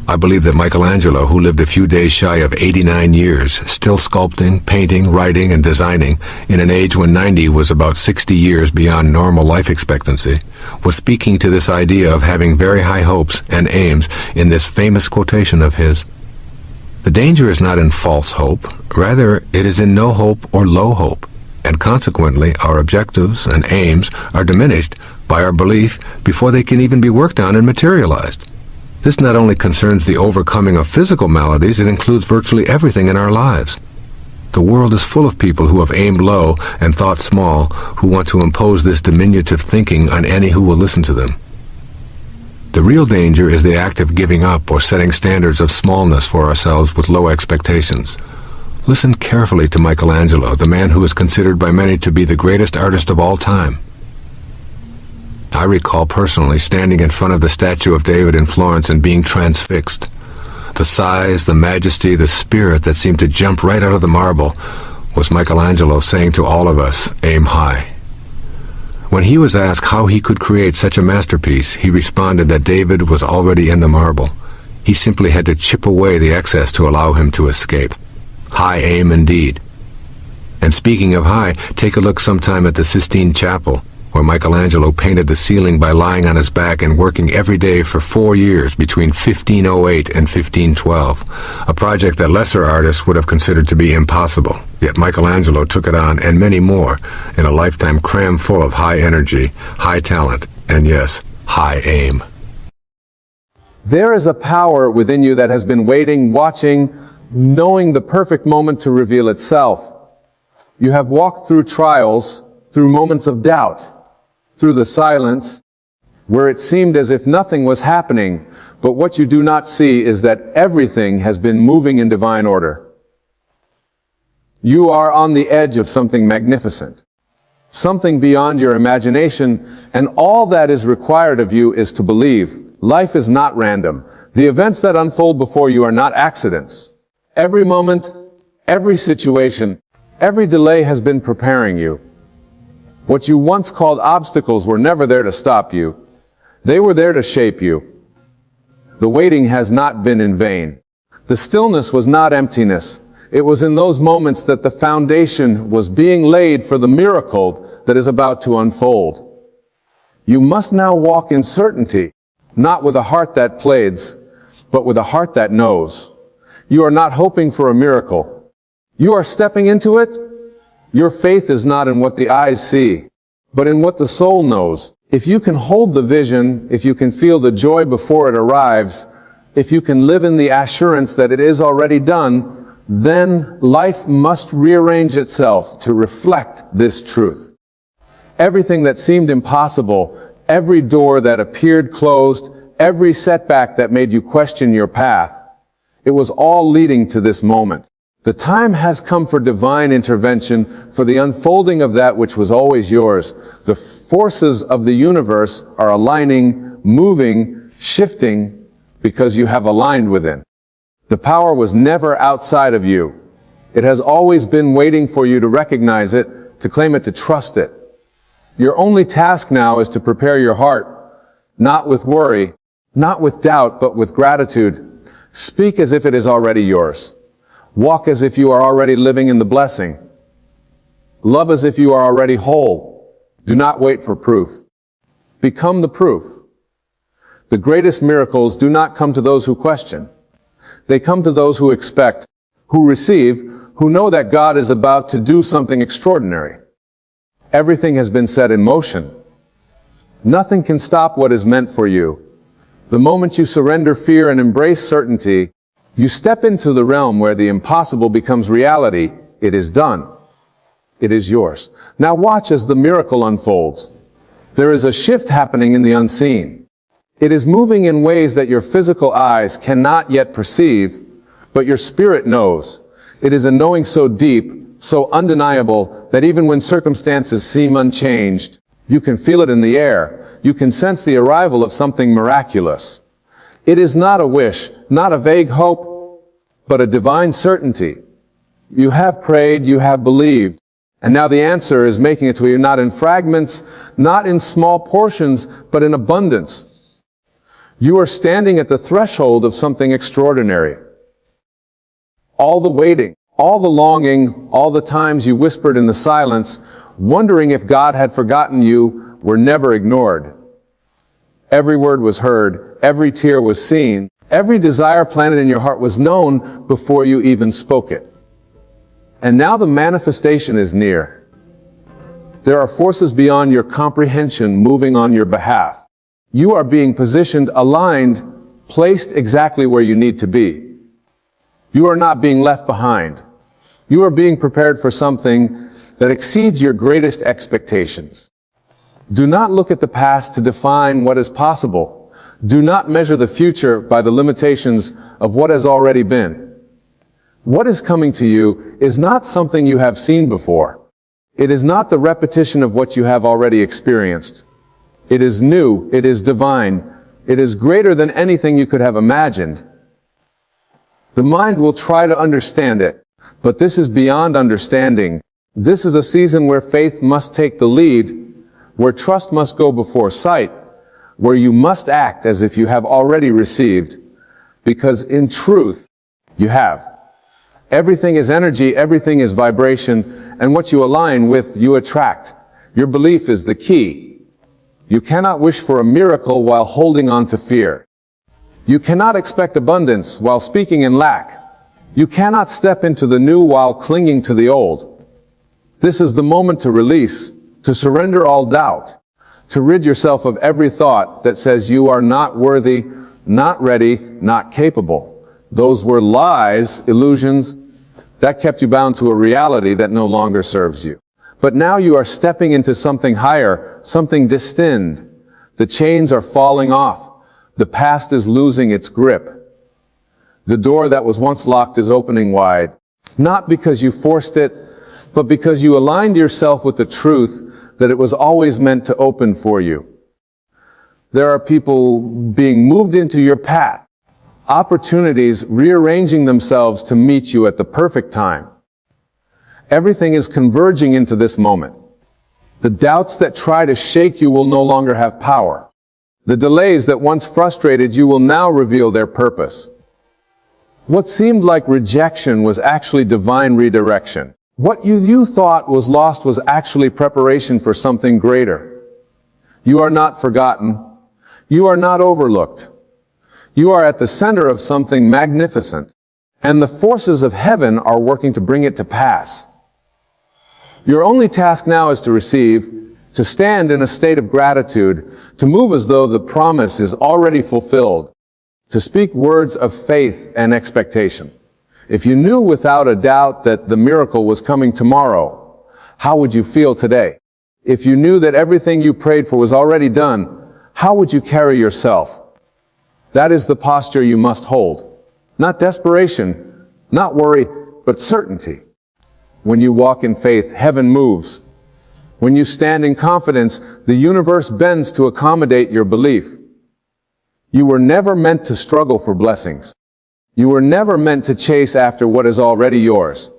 I believe that Michelangelo, who lived a few days shy of 89 years, still sculpting, painting, writing, and designing, in an age when 90 was about 60 years beyond normal life expectancy, was speaking to this idea of having very high hopes and aims in this famous quotation of his. The danger is not in false hope, rather it is in no hope or low hope, and consequently our objectives and aims are diminished by our belief before they can even be worked on and materialized. This not only concerns the overcoming of physical maladies, it includes virtually everything in our lives. The world is full of people who have aimed low and thought small, who want to impose this diminutive thinking on any who will listen to them. The real danger is the act of giving up or setting standards of smallness for ourselves with low expectations. Listen carefully to Michelangelo, the man who is considered by many to be the greatest artist of all time. I recall personally standing in front of the statue of David in Florence and being transfixed. The size, the majesty, the spirit that seemed to jump right out of the marble was Michelangelo saying to all of us, aim high. When he was asked how he could create such a masterpiece, he responded that David was already in the marble. He simply had to chip away the excess to allow him to escape. High aim indeed. And speaking of high, take a look sometime at the Sistine Chapel, where Michelangelo painted the ceiling by lying on his back and working every day for 4 years between 1508 and 1512, a project that lesser artists would have considered to be impossible. Yet Michelangelo took it on, and many more, in a lifetime crammed full of high energy, high talent, and yes, high aim. There is a power within you that has been waiting, watching, knowing the perfect moment to reveal itself. You have walked through trials, through moments of doubt, through the silence, where it seemed as if nothing was happening, but what you do not see is that everything has been moving in divine order. You are on the edge of something magnificent, something beyond your imagination, and all that is required of you is to believe. Life is not random. The events that unfold before you are not accidents. Every moment, every situation, every delay has been preparing you. What you once called obstacles were never there to stop you. They were there to shape you. The waiting has not been in vain. The stillness was not emptiness. It was in those moments that the foundation was being laid for the miracle that is about to unfold. You must now walk in certainty, not with a heart that pleads, but with a heart that knows. You are not hoping for a miracle. You are stepping into it. Your faith is not in what the eyes see, but in what the soul knows. If you can hold the vision, if you can feel the joy before it arrives, if you can live in the assurance that it is already done, then life must rearrange itself to reflect this truth. Everything that seemed impossible, every door that appeared closed, every setback that made you question your path, it was all leading to this moment. The time has come for divine intervention, for the unfolding of that which was always yours. The forces of the universe are aligning, moving, shifting, because you have aligned within. The power was never outside of you. It has always been waiting for you to recognize it, to claim it, to trust it. Your only task now is to prepare your heart, not with worry, not with doubt, but with gratitude. Speak as if it is already yours. Walk as if you are already living in the blessing. Love as if you are already whole. Do not wait for proof. Become the proof. The greatest miracles do not come to those who question. They come to those who expect, who receive, who know that God is about to do something extraordinary. Everything has been set in motion. Nothing can stop what is meant for you. The moment you surrender fear and embrace certainty, you step into the realm where the impossible becomes reality. It is done. It is yours. Now watch as the miracle unfolds. There is a shift happening in the unseen. It is moving in ways that your physical eyes cannot yet perceive, but your spirit knows. It is a knowing so deep, so undeniable, that even when circumstances seem unchanged, you can feel it in the air. You can sense the arrival of something miraculous. It is not a wish, not a vague hope, but a divine certainty. You have prayed, you have believed, and now the answer is making it to you, not in fragments, not in small portions, but in abundance. You are standing at the threshold of something extraordinary. All the waiting, all the longing, all the times you whispered in the silence, wondering if God had forgotten you, were never ignored. Every word was heard, every tear was seen, every desire planted in your heart was known before you even spoke it. And now the manifestation is near. There are forces beyond your comprehension moving on your behalf. You are being positioned, aligned, placed exactly where you need to be. You are not being left behind. You are being prepared for something that exceeds your greatest expectations. Do not look at the past to define what is possible. Do not measure the future by the limitations of what has already been. What is coming to you is not something you have seen before. It is not the repetition of what you have already experienced. It is new, it is divine, it is greater than anything you could have imagined. The mind will try to understand it, but this is beyond understanding. This is a season where faith must take the lead, where trust must go before sight, where you must act as if you have already received, because in truth, you have. Everything is energy, everything is vibration, and what you align with, you attract. Your belief is the key. You cannot wish for a miracle while holding on to fear. You cannot expect abundance while speaking in lack. You cannot step into the new while clinging to the old. This is the moment to release, to surrender all doubt, to rid yourself of every thought that says you are not worthy, not ready, not capable. Those were lies, illusions, that kept you bound to a reality that no longer serves you. But now you are stepping into something higher, something destined. The chains are falling off. The past is losing its grip. The door that was once locked is opening wide, not because you forced it, but because you aligned yourself with the truth that it was always meant to open for you. There are people being moved into your path, opportunities rearranging themselves to meet you at the perfect time. Everything is converging into this moment. The doubts that try to shake you will no longer have power. The delays that once frustrated you will now reveal their purpose. What seemed like rejection was actually divine redirection. What you thought was lost was actually preparation for something greater. You are not forgotten. You are not overlooked. You are at the center of something magnificent, and the forces of heaven are working to bring it to pass. Your only task now is to receive, to stand in a state of gratitude, to move as though the promise is already fulfilled, to speak words of faith and expectation. If you knew without a doubt that the miracle was coming tomorrow, how would you feel today? If you knew that everything you prayed for was already done, How would you carry yourself? That is the posture you must hold. Not desperation, not worry, but certainty. When you walk in faith, heaven moves. When you stand in confidence, the universe bends to accommodate your belief. You were never meant to struggle for blessings. You were never meant to chase after what is already yours.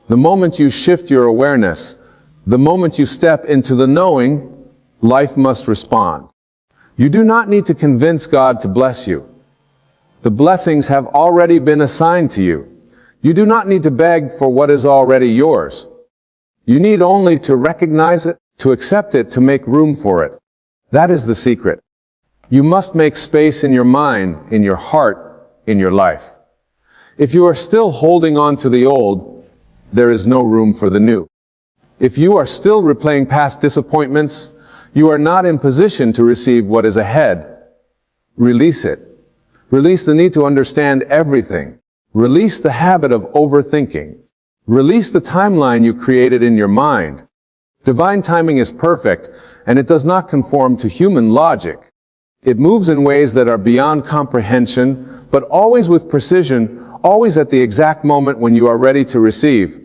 The moment you shift your awareness, the moment you step into the knowing, life must respond. You do not need to convince God to bless you. The blessings have already been assigned to you. You do not need to beg for what is already yours. You need only to recognize it, to accept it, to make room for it. That is the secret. You must make space in your mind, in your heart, in your life. If you are still holding on to the old, there is no room for the new. If you are still replaying past disappointments, you are not in position to receive what is ahead. Release it. Release the need to understand everything. Release the habit of overthinking. Release the timeline you created in your mind. Divine timing is perfect, and it does not conform to human logic. It moves in ways that are beyond comprehension, but always with precision, always at the exact moment when you are ready to receive.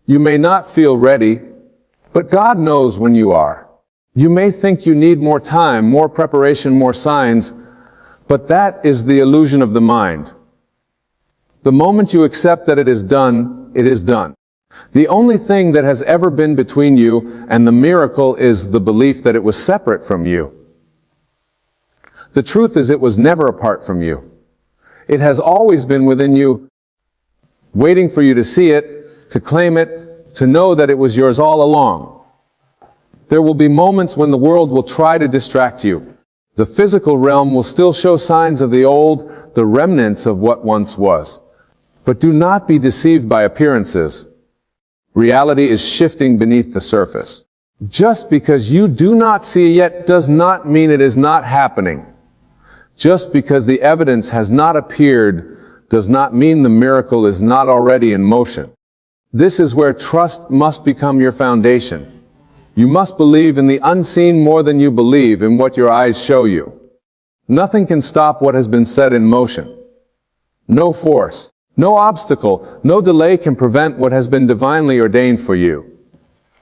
You may not feel ready, but God knows when you are. You may think you need more time, more preparation, more signs, but that is the illusion of the mind. The moment you accept that it is done, it is done. The only thing that has ever been between you and the miracle is the belief that it was separate from you. The truth is it was never apart from you. It has always been within you, waiting for you to see it, to claim it, to know that it was yours all along. There will be moments when the world will try to distract you. The physical realm will still show signs of the old, the remnants of what once was. But do not be deceived by appearances. Reality is shifting beneath the surface. Just because you do not see it yet does not mean it is not happening. Just because the evidence has not appeared does not mean the miracle is not already in motion. This is where trust must become your foundation. You must believe in the unseen more than you believe in what your eyes show you. Nothing can stop what has been set in motion. No force, no obstacle, no delay can prevent what has been divinely ordained for you.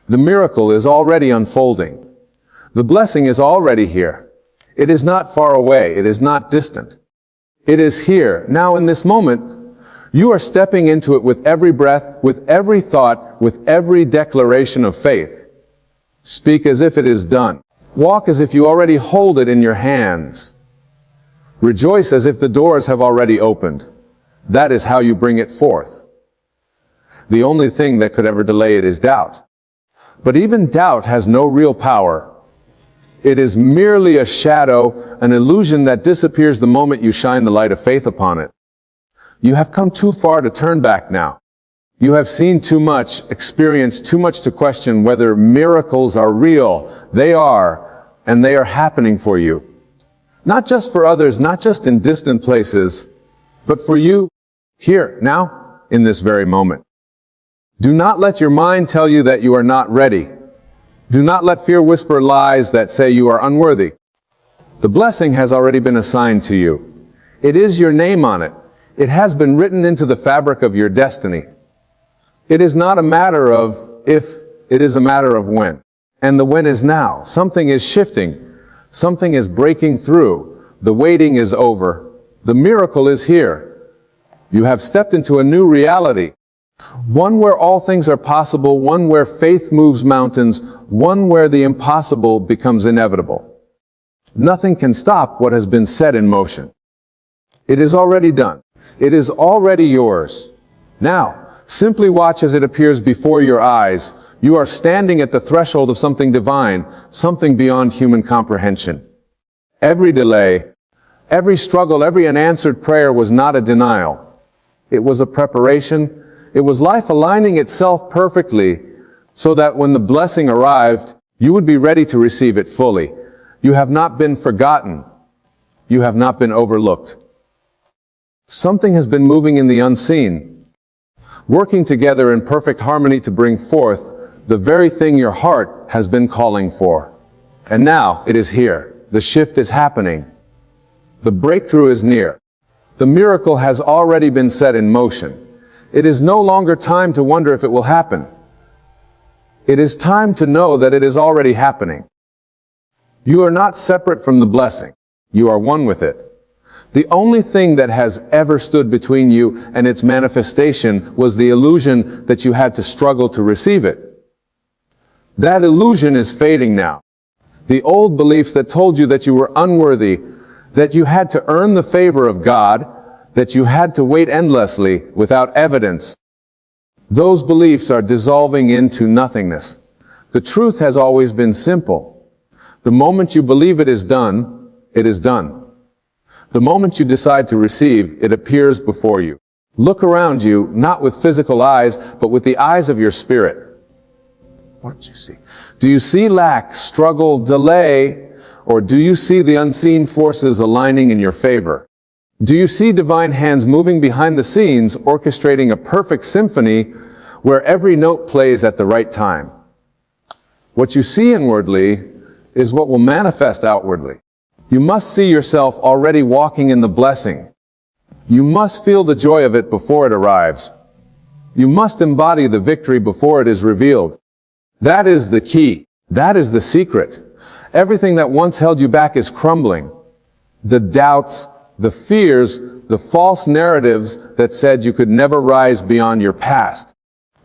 The miracle is already unfolding. The blessing is already here. It is not far away. It is not distant. It is here, now in this moment. You are stepping into it with every breath, with every thought, with every declaration of faith. Speak as if it is done. Walk as if you already hold it in your hands. Rejoice as if the doors have already opened. That is how you bring it forth. The only thing that could ever delay it is doubt. But even doubt has no real power. It is merely a shadow, an illusion that disappears the moment you shine the light of faith upon it. You have come too far to turn back now. You have seen too much, experienced too much to question whether miracles are real. They are, and they are happening for you. Not just for others, not just in distant places, but for you, here, now, in this very moment. Do not let your mind tell you that you are not ready. Do not let fear whisper lies that say you are unworthy. The blessing has already been assigned to you. It is your name on it. It has been written into the fabric of your destiny. It is not a matter of if, it is a matter of when. And the when is now. Something is shifting. Something is breaking through. The waiting is over. The miracle is here. You have stepped into a new reality. One where all things are possible, one where faith moves mountains, one where the impossible becomes inevitable. Nothing can stop what has been set in motion. It is already done. It is already yours. Now, simply watch as it appears before your eyes. You are standing at the threshold of something divine, something beyond human comprehension. Every delay, every struggle, every unanswered prayer was not a denial. It was a preparation. It was life aligning itself perfectly so that when the blessing arrived, you would be ready to receive it fully. You have not been forgotten. You have not been overlooked. Something has been moving in the unseen, working together in perfect harmony to bring forth the very thing your heart has been calling for. And now it is here. The shift is happening. The breakthrough is near. The miracle has already been set in motion. It is no longer time to wonder if it will happen. It is time to know that it is already happening. You are not separate from the blessing. You are one with it. The only thing that has ever stood between you and its manifestation was the illusion that you had to struggle to receive it. That illusion is fading now. The old beliefs that told you that you were unworthy, that you had to earn the favor of God, that you had to wait endlessly without evidence, those beliefs are dissolving into nothingness. The truth has always been simple. The moment you believe it is done, it is done. The moment you decide to receive, it appears before you. Look around you, not with physical eyes, but with the eyes of your spirit. What do you see? Do you see lack, struggle, delay, or do you see the unseen forces aligning in your favor? Do you see divine hands moving behind the scenes, orchestrating a perfect symphony where every note plays at the right time? What you see inwardly is what will manifest outwardly. You must see yourself already walking in the blessing. You must feel the joy of it before it arrives. You must embody the victory before it is revealed. That is the key. That is the secret. Everything that once held you back is crumbling. The doubts, the fears, the false narratives that said you could never rise beyond your past.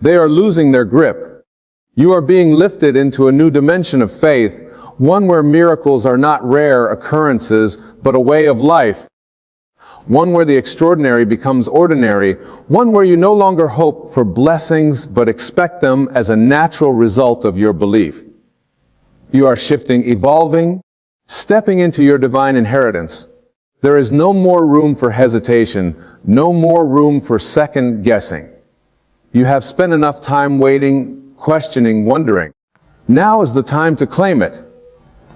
They are losing their grip. You are being lifted into a new dimension of faith, one where miracles are not rare occurrences, but a way of life. One where the extraordinary becomes ordinary, one where you no longer hope for blessings, but expect them as a natural result of your belief. You are shifting, evolving, stepping into your divine inheritance. There is no more room for hesitation, no more room for second guessing. You have spent enough time waiting, questioning, wondering. Now is the time to claim it.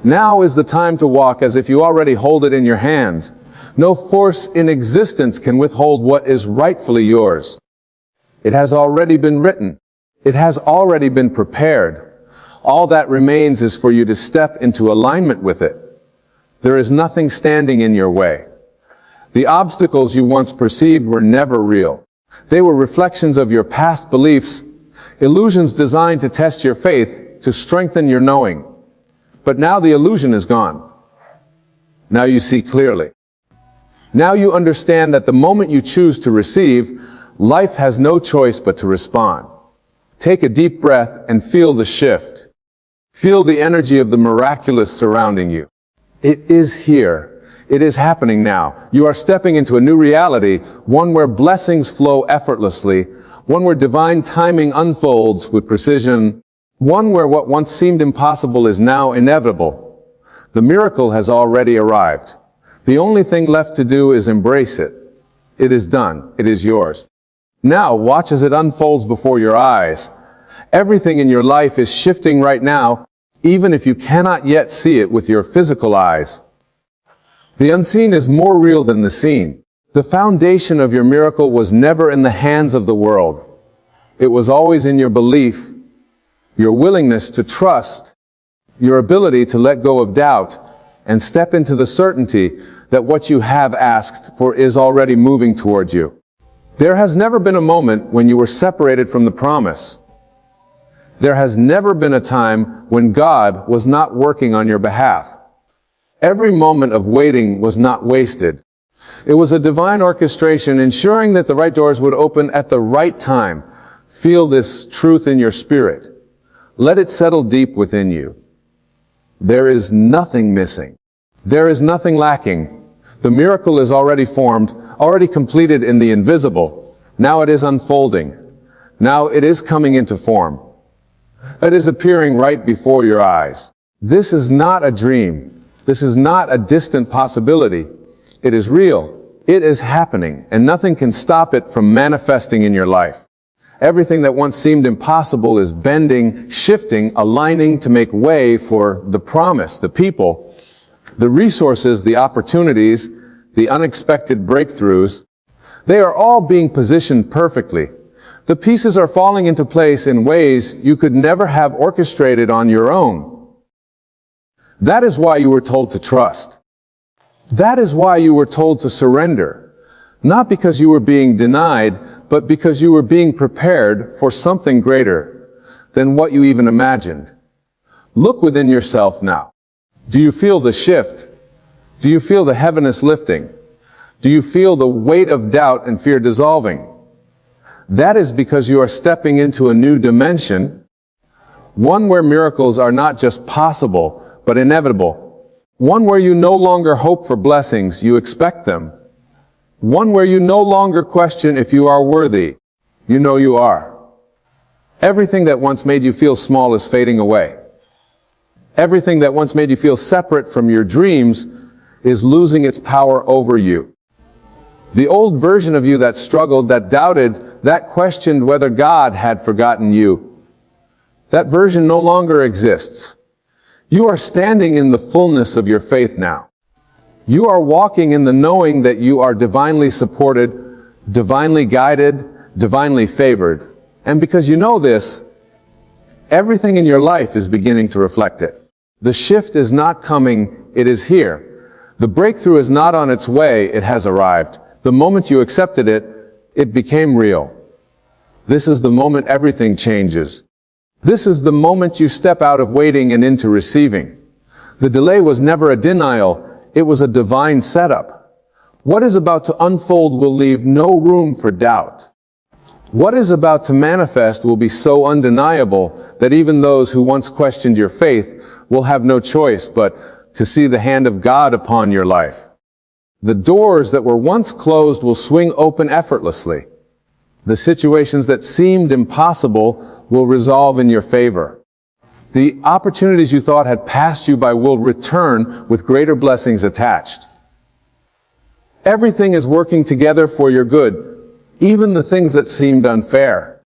Now is the time to walk as if you already hold it in your hands. No force in existence can withhold what is rightfully yours. It has already been written. It has already been prepared. All that remains is for you to step into alignment with it. There is nothing standing in your way. The obstacles you once perceived were never real. They were reflections of your past beliefs, illusions designed to test your faith, to strengthen your knowing. But now the illusion is gone. Now you see clearly. Now you understand that the moment you choose to receive, life has no choice but to respond. Take a deep breath and feel the shift. Feel the energy of the miraculous surrounding you. It is here. It is happening now. You are stepping into a new reality, one where blessings flow effortlessly, one where divine timing unfolds with precision, one where what once seemed impossible is now inevitable. The miracle has already arrived. The only thing left to do is embrace it. It is done. It is yours. Now watch as it unfolds before your eyes. Everything in your life is shifting right now, even if you cannot yet see it with your physical eyes. The unseen is more real than the seen. The foundation of your miracle was never in the hands of the world. It was always in your belief, your willingness to trust, your ability to let go of doubt, and step into the certainty that what you have asked for is already moving toward you. There has never been a moment when you were separated from the promise. There has never been a time when God was not working on your behalf. Every moment of waiting was not wasted. It was a divine orchestration ensuring that the right doors would open at the right time. Feel this truth in your spirit. Let it settle deep within you. There is nothing missing. There is nothing lacking. The miracle is already formed, already completed in the invisible. Now it is unfolding. Now it is coming into form. It is appearing right before your eyes. This is not a dream. This is not a distant possibility. It is real. It is happening, and nothing can stop it from manifesting in your life. Everything that once seemed impossible is bending, shifting, aligning to make way for the promise, the people, the resources, the opportunities, the unexpected breakthroughs. They are all being positioned perfectly. The pieces are falling into place in ways you could never have orchestrated on your own. That is why you were told to trust. That is why you were told to surrender. Not because you were being denied, but because you were being prepared for something greater than what you even imagined. Look within yourself now. Do you feel the shift? Do you feel the heaviness lifting? Do you feel the weight of doubt and fear dissolving? That is because you are stepping into a new dimension, one where miracles are not just possible, but inevitable. One where you no longer hope for blessings, you expect them. One where you no longer question if you are worthy. You know you are. Everything that once made you feel small is fading away. Everything that once made you feel separate from your dreams is losing its power over you. The old version of you that struggled, that doubted, that questioned whether God had forgotten you, that version no longer exists. You are standing in the fullness of your faith now. You are walking in the knowing that you are divinely supported, divinely guided, divinely favored. And because you know this, everything in your life is beginning to reflect it. The shift is not coming, it is here. The breakthrough is not on its way, it has arrived. The moment you accepted it, it became real. This is the moment everything changes. This is the moment you step out of waiting and into receiving. The delay was never a denial, it was a divine setup. What is about to unfold will leave no room for doubt. What is about to manifest will be so undeniable that even those who once questioned your faith will have no choice but to see the hand of God upon your life. The doors that were once closed will swing open effortlessly. The situations that seemed impossible will resolve in your favor. The opportunities you thought had passed you by will return with greater blessings attached. Everything is working together for your good, even the things that seemed unfair.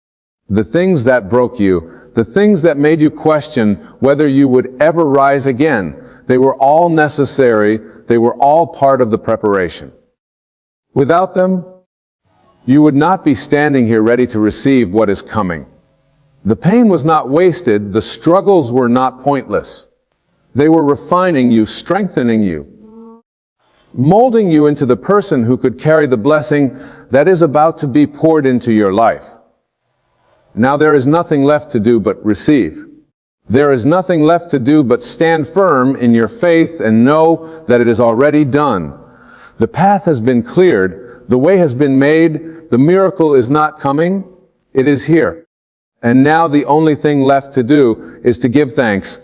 The things that broke you, the things that made you question whether you would ever rise again, they were all necessary, they were all part of the preparation. Without them, you would not be standing here ready to receive what is coming. The pain was not wasted, the struggles were not pointless. They were refining you, strengthening you, molding you into the person who could carry the blessing that is about to be poured into your life. Now there is nothing left to do but receive. There is nothing left to do but stand firm in your faith and know that it is already done. The path has been cleared, the way has been made, the miracle is not coming, it is here. And now the only thing left to do is to give thanks,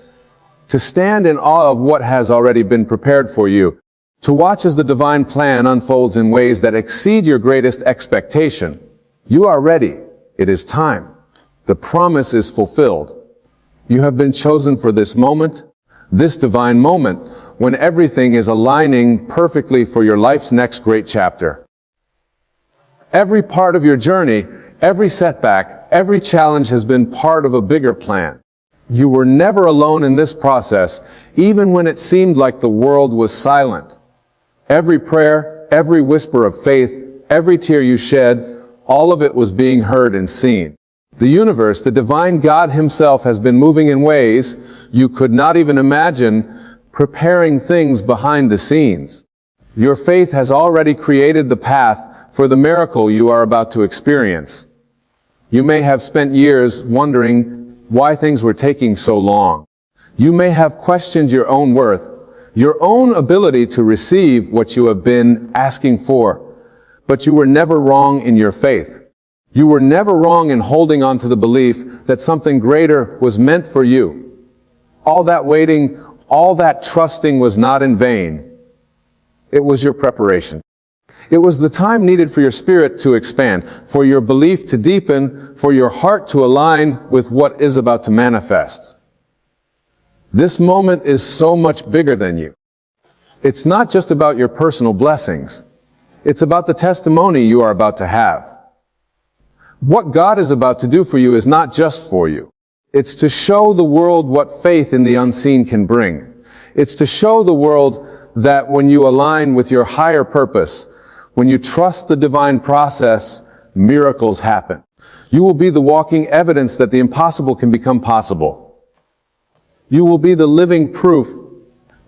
to stand in awe of what has already been prepared for you, to watch as the divine plan unfolds in ways that exceed your greatest expectation. You are ready. It is time. The promise is fulfilled. You have been chosen for this moment, this divine moment, when everything is aligning perfectly for your life's next great chapter. Every part of your journey, every setback, every challenge has been part of a bigger plan. You were never alone in this process, even when it seemed like the world was silent. Every prayer, every whisper of faith, every tear you shed, all of it was being heard and seen. The universe, the divine God himself, has been moving in ways you could not even imagine, preparing things behind the scenes. Your faith has already created the path for the miracle you are about to experience. You may have spent years wondering why things were taking so long. You may have questioned your own worth, your own ability to receive what you have been asking for, but you were never wrong in your faith. You were never wrong in holding on to the belief that something greater was meant for you. All that waiting, all that trusting was not in vain. It was your preparation. It was the time needed for your spirit to expand, for your belief to deepen, for your heart to align with what is about to manifest. This moment is so much bigger than you. It's not just about your personal blessings. It's about the testimony you are about to have. What God is about to do for you is not just for you. It's to show the world what faith in the unseen can bring. It's to show the world that when you align with your higher purpose, when you trust the divine process, miracles happen. You will be the walking evidence that the impossible can become possible. You will be the living proof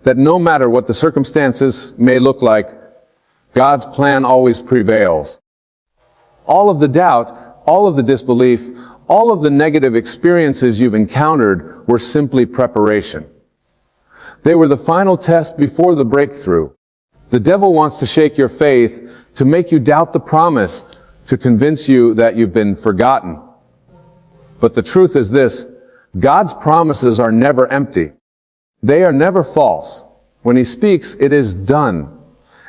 that no matter what the circumstances may look like, God's plan always prevails. All of the doubt, all of the disbelief, all of the negative experiences you've encountered were simply preparation. They were the final test before the breakthrough. The devil wants to shake your faith, to make you doubt the promise, to convince you that you've been forgotten. But the truth is this: God's promises are never empty. They are never false. When He speaks, it is done.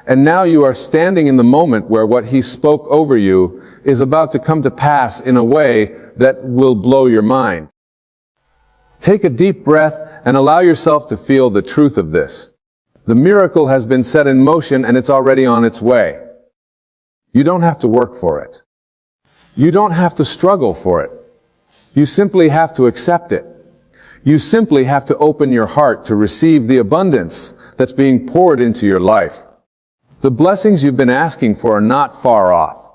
And now you are standing in the moment where what He spoke over you is about to come to pass in a way that will blow your mind. Take a deep breath and allow yourself to feel the truth of this. The miracle has been set in motion and it's already on its way. You don't have to work for it. You don't have to struggle for it. You simply have to accept it. You simply have to open your heart to receive the abundance that's being poured into your life. The blessings you've been asking for are not far off.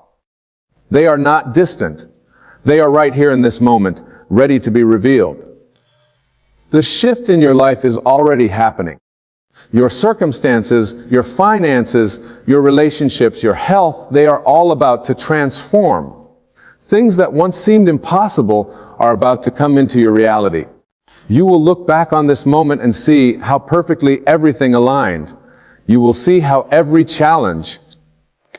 They are not distant. They are right here in this moment, ready to be revealed. The shift in your life is already happening. Your circumstances, your finances, your relationships, your health, they are all about to transform. Things that once seemed impossible are about to come into your reality. You will look back on this moment and see how perfectly everything aligned. You will see how every challenge,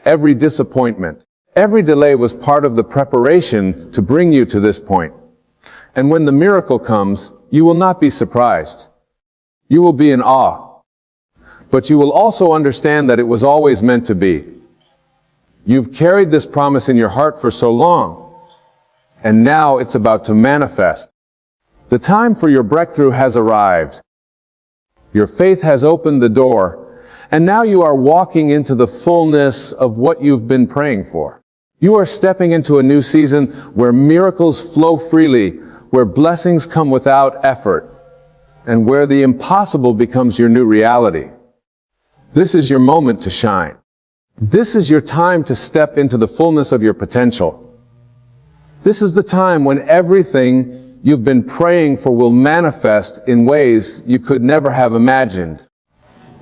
every disappointment, every delay was part of the preparation to bring you to this point. And when the miracle comes, you will not be surprised. You will be in awe. But you will also understand that it was always meant to be. You've carried this promise in your heart for so long, and now it's about to manifest. The time for your breakthrough has arrived. Your faith has opened the door, and now you are walking into the fullness of what you've been praying for. You are stepping into a new season where miracles flow freely, where blessings come without effort, and where the impossible becomes your new reality. This is your moment to shine. This is your time to step into the fullness of your potential. This is the time when everything you've been praying for will manifest in ways you could never have imagined.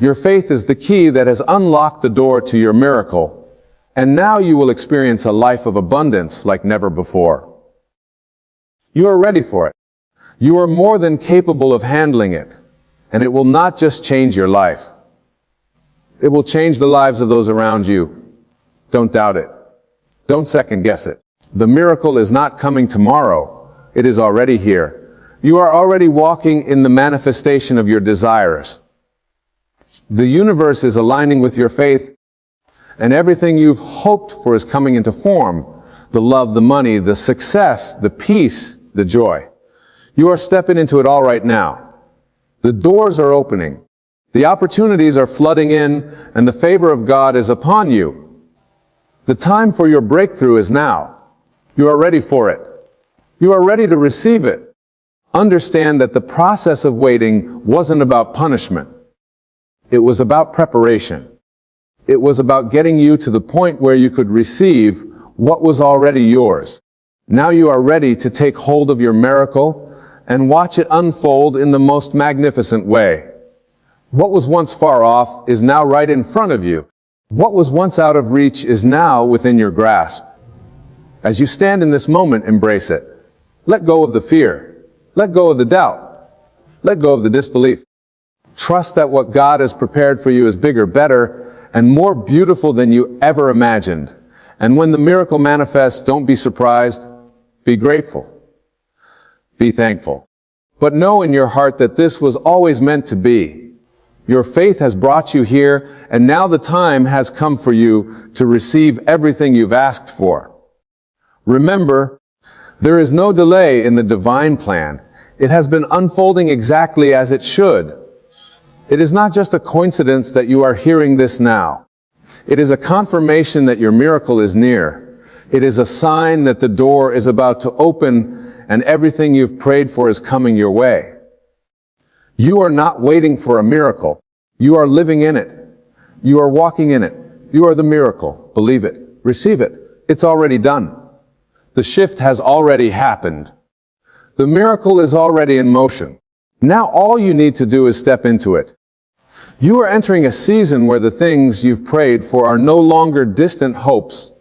Your faith is the key that has unlocked the door to your miracle, and now you will experience a life of abundance like never before. You are ready for it. You are more than capable of handling it, and it will not just change your life. It will change the lives of those around you. Don't doubt it. Don't second guess it. The miracle is not coming tomorrow. It is already here. You are already walking in the manifestation of your desires. The universe is aligning with your faith, and everything you've hoped for is coming into form. The love, the money, the success, the peace, the joy. You are stepping into it all right now. The doors are opening. The opportunities are flooding in, and the favor of God is upon you. The time for your breakthrough is now. You are ready for it. You are ready to receive it. Understand that the process of waiting wasn't about punishment. It was about preparation. It was about getting you to the point where you could receive what was already yours. Now you are ready to take hold of your miracle and watch it unfold in the most magnificent way. What was once far off is now right in front of you. What was once out of reach is now within your grasp. As you stand in this moment, embrace it. Let go of the fear. Let go of the doubt. Let go of the disbelief. Trust that what God has prepared for you is bigger, better, and more beautiful than you ever imagined. And when the miracle manifests, don't be surprised. Be grateful. Be thankful. But know in your heart that this was always meant to be. Your faith has brought you here, and now the time has come for you to receive everything you've asked for. Remember, there is no delay in the divine plan. It has been unfolding exactly as it should. It is not just a coincidence that you are hearing this now. It is a confirmation that your miracle is near. It is a sign that the door is about to open and everything you've prayed for is coming your way. You are not waiting for a miracle. You are living in it. You are walking in it. You are the miracle. Believe it. Receive it. It's already done. The shift has already happened. The miracle is already in motion. Now all you need to do is step into it. You are entering a season where the things you've prayed for are no longer distant hopes,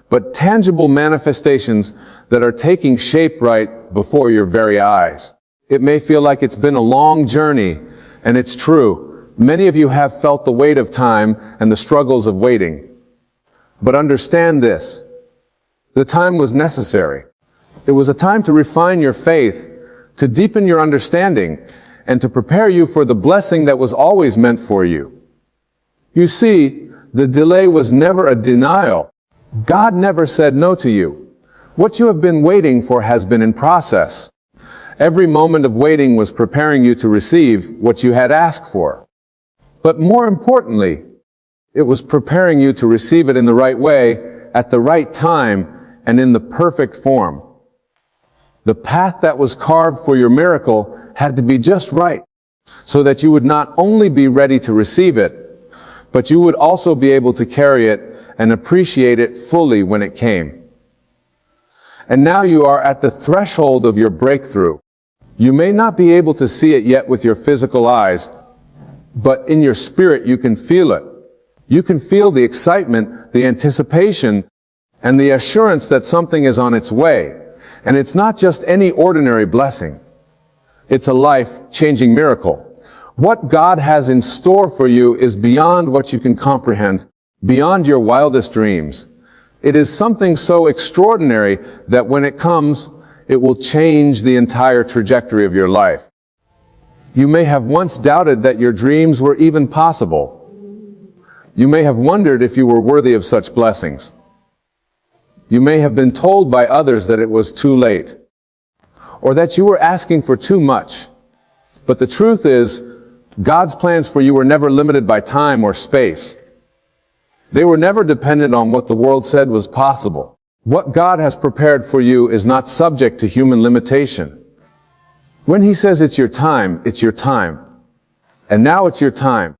but tangible manifestations that are taking shape right before your very eyes. It may feel like it's been a long journey, and it's true. Many of you have felt the weight of time and the struggles of waiting. But understand this. The time was necessary. It was a time to refine your faith, to deepen your understanding, and to prepare you for the blessing that was always meant for you. You see, the delay was never a denial. God never said no to you. What you have been waiting for has been in process. Every moment of waiting was preparing you to receive what you had asked for. But more importantly, it was preparing you to receive it in the right way, at the right time, and in the perfect form. The path that was carved for your miracle had to be just right, so that you would not only be ready to receive it, but you would also be able to carry it and appreciate it fully when it came. And now you are at the threshold of your breakthrough. You may not be able to see it yet with your physical eyes, but in your spirit you can feel it. You can feel the excitement, the anticipation, and the assurance that something is on its way. And it's not just any ordinary blessing. It's a life-changing miracle. What God has in store for you is beyond what you can comprehend, beyond your wildest dreams. It is something so extraordinary that when it comes, it will change the entire trajectory of your life. You may have once doubted that your dreams were even possible. You may have wondered if you were worthy of such blessings. You may have been told by others that it was too late, or that you were asking for too much. But the truth is, God's plans for you were never limited by time or space. They were never dependent on what the world said was possible. What God has prepared for you is not subject to human limitation. When He says it's your time, it's your time. And now it's your time.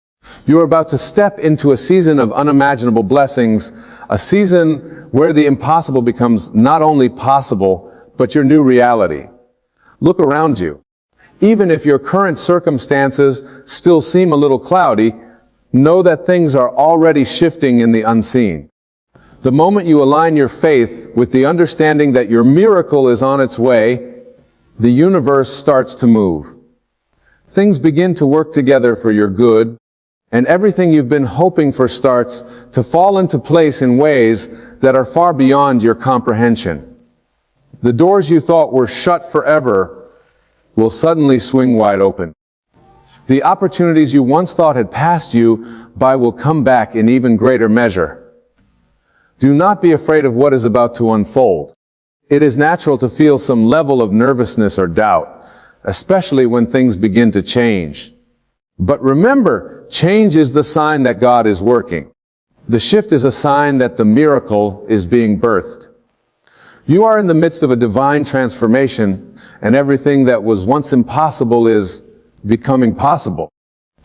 You are about to step into a season of unimaginable blessings, a season where the impossible becomes not only possible, but your new reality. Look around you. Even if your current circumstances still seem a little cloudy, know that things are already shifting in the unseen. The moment you align your faith with the understanding that your miracle is on its way, the universe starts to move. Things begin to work together for your good, and everything you've been hoping for starts to fall into place in ways that are far beyond your comprehension. The doors you thought were shut forever will suddenly swing wide open. The opportunities you once thought had passed you by will come back in even greater measure. Do not be afraid of what is about to unfold. It is natural to feel some level of nervousness or doubt, especially when things begin to change. But remember, change is the sign that God is working. The shift is a sign that the miracle is being birthed. You are in the midst of a divine transformation, and everything that was once impossible is becoming possible.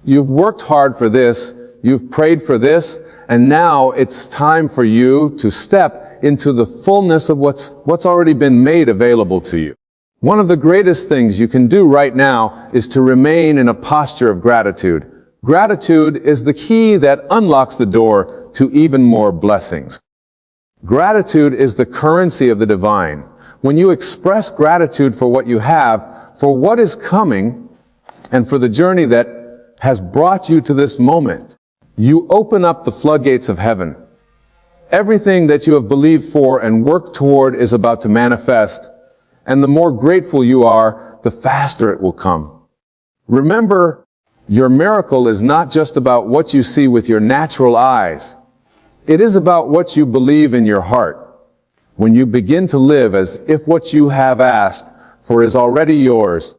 You've worked hard for this, you've prayed for this, and now it's time for you to step into the fullness of what's already been made available to you. One of the greatest things you can do right now is to remain in a posture of gratitude. Gratitude is the key that unlocks the door to even more blessings. Gratitude is the currency of the divine. When you express gratitude for what you have, for what is coming, and for the journey that has brought you to this moment, you open up the floodgates of heaven. Everything that you have believed for and worked toward is about to manifest, and the more grateful you are, the faster it will come. Remember, your miracle is not just about what you see with your natural eyes. It is about what you believe in your heart. When you begin to live as if what you have asked for is already yours,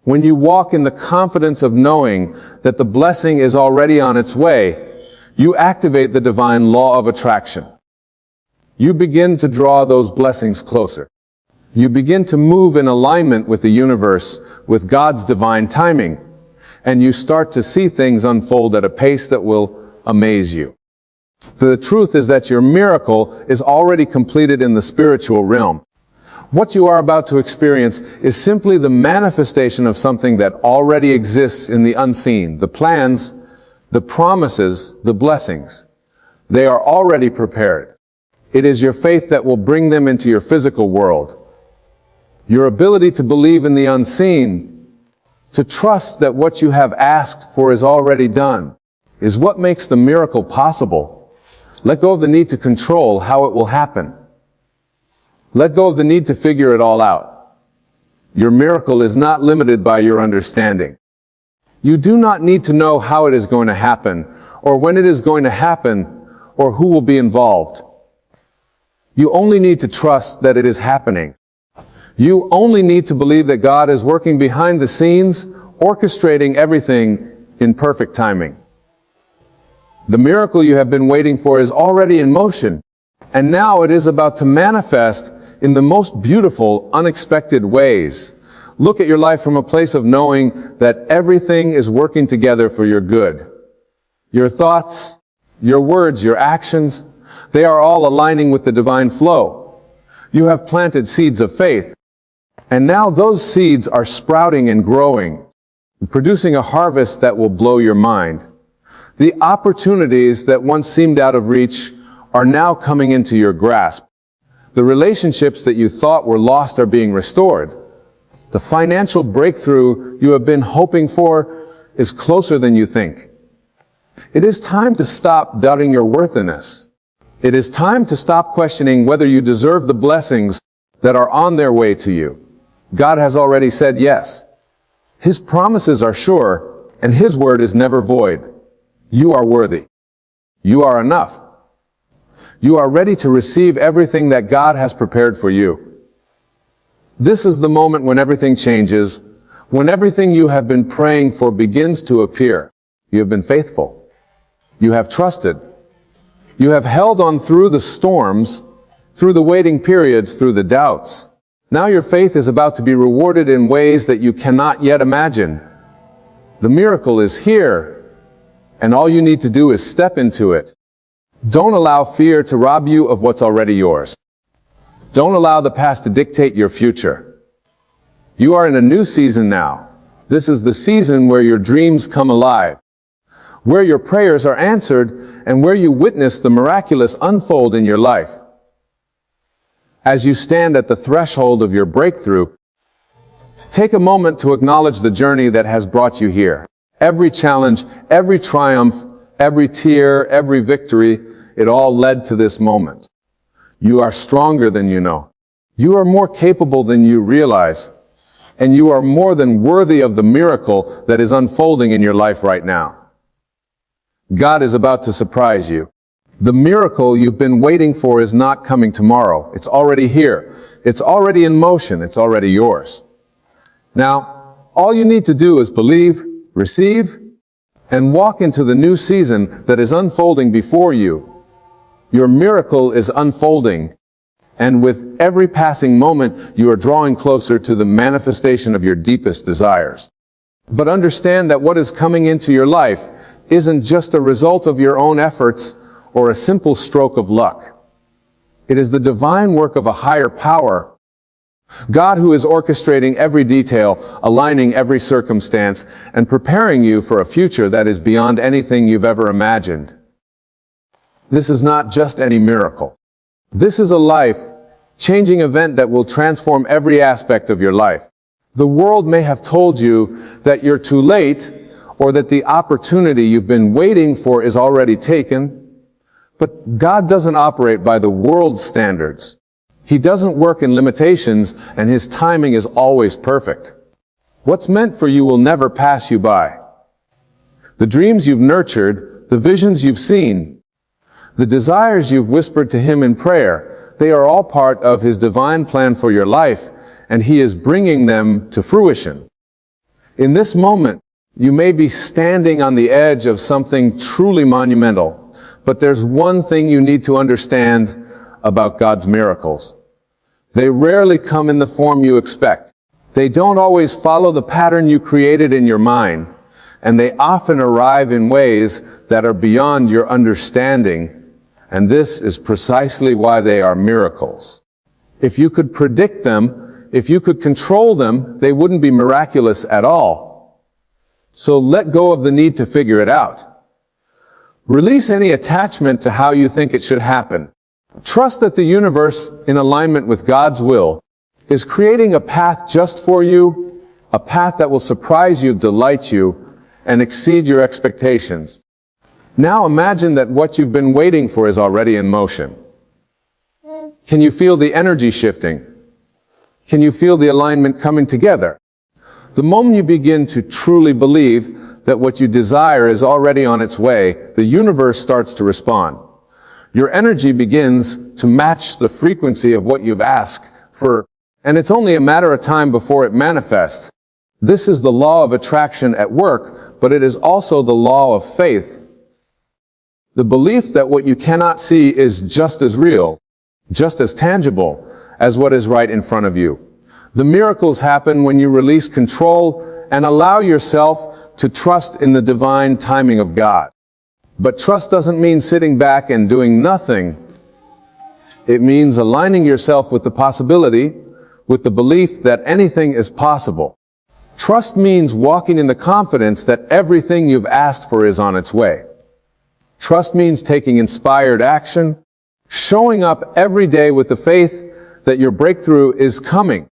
when you walk in the confidence of knowing that the blessing is already on its way, you activate the divine law of attraction. You begin to draw those blessings closer. You begin to move in alignment with the universe, with God's divine timing, and you start to see things unfold at a pace that will amaze you. The truth is that your miracle is already completed in the spiritual realm. What you are about to experience is simply the manifestation of something that already exists in the unseen. The plans, The promises, the blessings, they are already prepared. It is your faith that will bring them into your physical world. Your ability to believe in the unseen, to trust that what you have asked for is already done, is what makes the miracle possible. Let go of the need to control how it will happen. Let go of the need to figure it all out. Your miracle is not limited by your understanding. You do not need to know how it is going to happen, or when it is going to happen, or who will be involved. You only need to trust that it is happening. You only need to believe that God is working behind the scenes, orchestrating everything in perfect timing. The miracle you have been waiting for is already in motion, and now it is about to manifest in the most beautiful, unexpected ways. Look at your life from a place of knowing that everything is working together for your good. Your thoughts, your words, your actions, they are all aligning with the divine flow. You have planted seeds of faith, and now those seeds are sprouting and growing, producing a harvest that will blow your mind. The opportunities that once seemed out of reach are now coming into your grasp. The relationships that you thought were lost are being restored. The financial breakthrough you have been hoping for is closer than you think. It is time to stop doubting your worthiness. It is time to stop questioning whether you deserve the blessings that are on their way to you. God has already said yes. His promises are sure, and His word is never void. You are worthy. You are enough. You are ready to receive everything that God has prepared for you. This is the moment when everything changes, when everything you have been praying for begins to appear. You have been faithful. You have trusted. You have held on through the storms, through the waiting periods, through the doubts. Now your faith is about to be rewarded in ways that you cannot yet imagine. The miracle is here, and all you need to do is step into it. Don't allow fear to rob you of what's already yours. Don't allow the past to dictate your future. You are in a new season now. This is the season where your dreams come alive, where your prayers are answered, and where you witness the miraculous unfold in your life. As you stand at the threshold of your breakthrough, take a moment to acknowledge the journey that has brought you here. Every challenge, every triumph, every tear, every victory, it all led to this moment. You are stronger than you know. You are more capable than you realize. And you are more than worthy of the miracle that is unfolding in your life right now. God is about to surprise you. The miracle you've been waiting for is not coming tomorrow. It's already here. It's already in motion. It's already yours. Now, all you need to do is believe, receive, and walk into the new season that is unfolding before you. Your miracle is unfolding, and with every passing moment, you are drawing closer to the manifestation of your deepest desires. But understand that what is coming into your life isn't just a result of your own efforts or a simple stroke of luck. It is the divine work of a higher power, God, who is orchestrating every detail, aligning every circumstance, and preparing you for a future that is beyond anything you've ever imagined. This is not just any miracle. This is a life-changing event that will transform every aspect of your life. The world may have told you that you're too late, or that the opportunity you've been waiting for is already taken, but God doesn't operate by the world's standards. He doesn't work in limitations, and His timing is always perfect. What's meant for you will never pass you by. The dreams you've nurtured, the visions you've seen, the desires you've whispered to Him in prayer, they are all part of His divine plan for your life, and He is bringing them to fruition. In this moment, you may be standing on the edge of something truly monumental, but there's one thing you need to understand about God's miracles. They rarely come in the form you expect. They don't always follow the pattern you created in your mind, and they often arrive in ways that are beyond your understanding, and this is precisely why they are miracles. If you could predict them, if you could control them, they wouldn't be miraculous at all. So let go of the need to figure it out. Release any attachment to how you think it should happen. Trust that the universe, in alignment with God's will, is creating a path just for you, a path that will surprise you, delight you, and exceed your expectations. Now imagine that what you've been waiting for is already in motion. Can you feel the energy shifting? Can you feel the alignment coming together? The moment you begin to truly believe that what you desire is already on its way, the universe starts to respond. Your energy begins to match the frequency of what you've asked for, and it's only a matter of time before it manifests. This is the law of attraction at work, but it is also the law of faith. The belief that what you cannot see is just as real, just as tangible as what is right in front of you. The miracles happen when you release control and allow yourself to trust in the divine timing of God. But trust doesn't mean sitting back and doing nothing. It means aligning yourself with the possibility, with the belief that anything is possible. Trust means walking in the confidence that everything you've asked for is on its way. Trust means taking inspired action, showing up every day with the faith that your breakthrough is coming.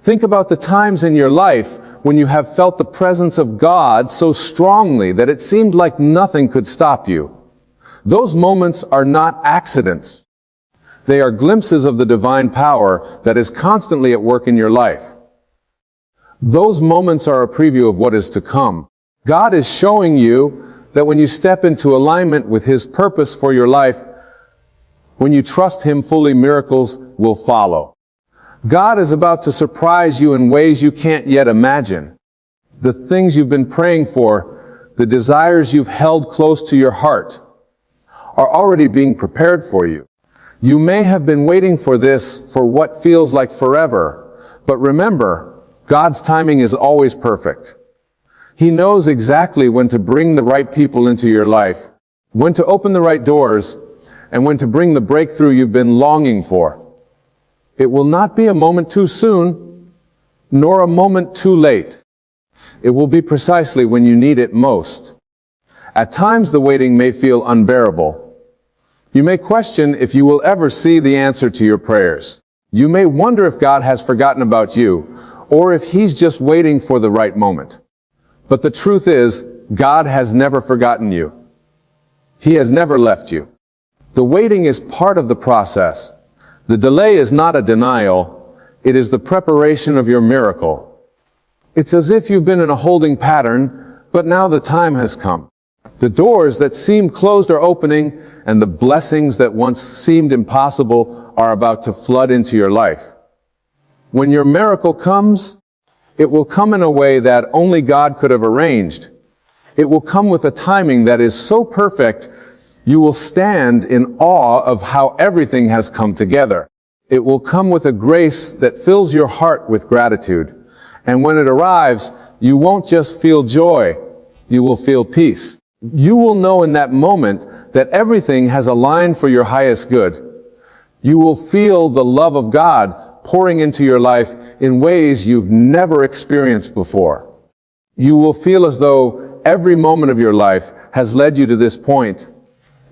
Think about the times in your life when you have felt the presence of God so strongly that it seemed like nothing could stop you. Those moments are not accidents. They are glimpses of the divine power that is constantly at work in your life. Those moments are a preview of what is to come. God is showing you that when you step into alignment with His purpose for your life, when you trust Him fully, miracles will follow. God is about to surprise you in ways you can't yet imagine. The things you've been praying for, the desires you've held close to your heart, are already being prepared for you. You may have been waiting for this for what feels like forever, but remember, God's timing is always perfect. He knows exactly when to bring the right people into your life, when to open the right doors, and when to bring the breakthrough you've been longing for. It will not be a moment too soon, nor a moment too late. It will be precisely when you need it most. At times the waiting may feel unbearable. You may question if you will ever see the answer to your prayers. You may wonder if God has forgotten about you, or if He's just waiting for the right moment. But the truth is, God has never forgotten you. He has never left you. The waiting is part of the process. The delay is not a denial. It is the preparation of your miracle. It's as if you've been in a holding pattern, but now the time has come. The doors that seemed closed are opening, and the blessings that once seemed impossible are about to flood into your life. When your miracle comes, it will come in a way that only God could have arranged. It will come with a timing that is so perfect, you will stand in awe of how everything has come together. It will come with a grace that fills your heart with gratitude. And when it arrives, you won't just feel joy, you will feel peace. You will know in that moment that everything has aligned for your highest good. You will feel the love of God pouring into your life in ways you've never experienced before. You will feel as though every moment of your life has led you to this point,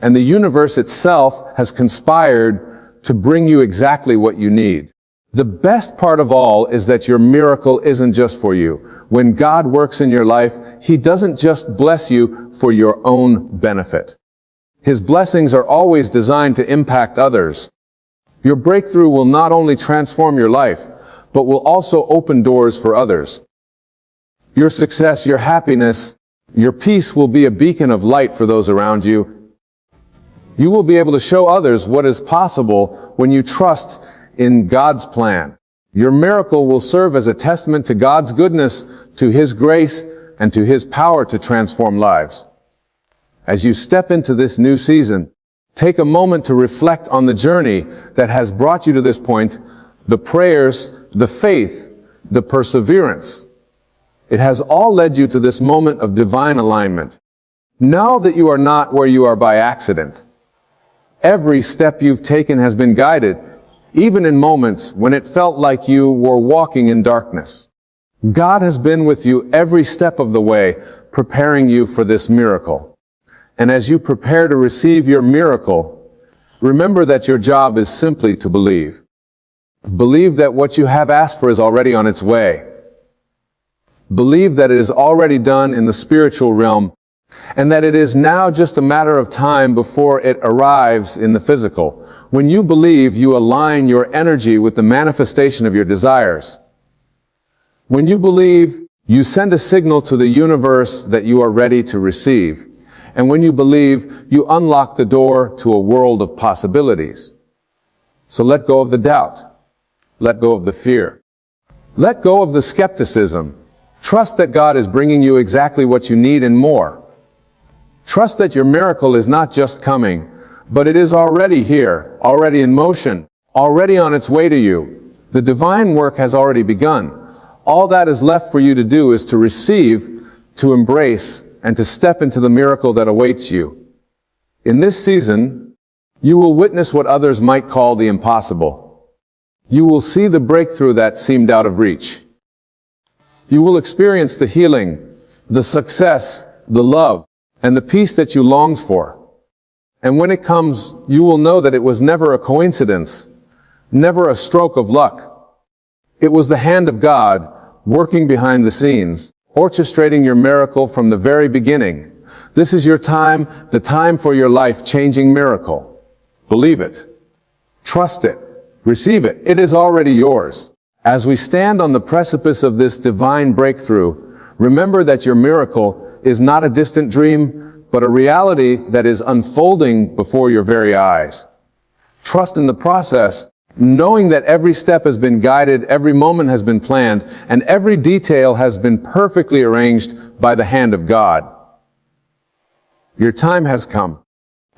and the universe itself has conspired to bring you exactly what you need. The best part of all is that your miracle isn't just for you. When God works in your life, He doesn't just bless you for your own benefit. His blessings are always designed to impact others. Your breakthrough will not only transform your life, but will also open doors for others. Your success, your happiness, your peace will be a beacon of light for those around you. You will be able to show others what is possible when you trust in God's plan. Your miracle will serve as a testament to God's goodness, to His grace, and to His power to transform lives. As you step into this new season, take a moment to reflect on the journey that has brought you to this point, the prayers, the faith, the perseverance. It has all led you to this moment of divine alignment. Know that you are not where you are by accident. Every step you've taken has been guided, even in moments when it felt like you were walking in darkness. God has been with you every step of the way, preparing you for this miracle. And as you prepare to receive your miracle, remember that your job is simply to believe. Believe that what you have asked for is already on its way. Believe that it is already done in the spiritual realm, and that it is now just a matter of time before it arrives in the physical. When you believe, you align your energy with the manifestation of your desires. When you believe, you send a signal to the universe that you are ready to receive. And when you believe, you unlock the door to a world of possibilities. So let go of the doubt. Let go of the fear. Let go of the skepticism. Trust that God is bringing you exactly what you need and more. Trust that your miracle is not just coming, but it is already here, already in motion, already on its way to you. The divine work has already begun. All that is left for you to do is to receive, to embrace, and to step into the miracle that awaits you. In this season, you will witness what others might call the impossible. You will see the breakthrough that seemed out of reach. You will experience the healing, the success, the love, and the peace that you longed for. And when it comes, you will know that it was never a coincidence, never a stroke of luck. It was the hand of God working behind the scenes, orchestrating your miracle from the very beginning. This is your time, the time for your life-changing miracle. Believe it. Trust it. Receive it. It is already yours. As we stand on the precipice of this divine breakthrough, remember that your miracle is not a distant dream, but a reality that is unfolding before your very eyes. Trust in the process, knowing that every step has been guided, every moment has been planned, and every detail has been perfectly arranged by the hand of God. Your time has come.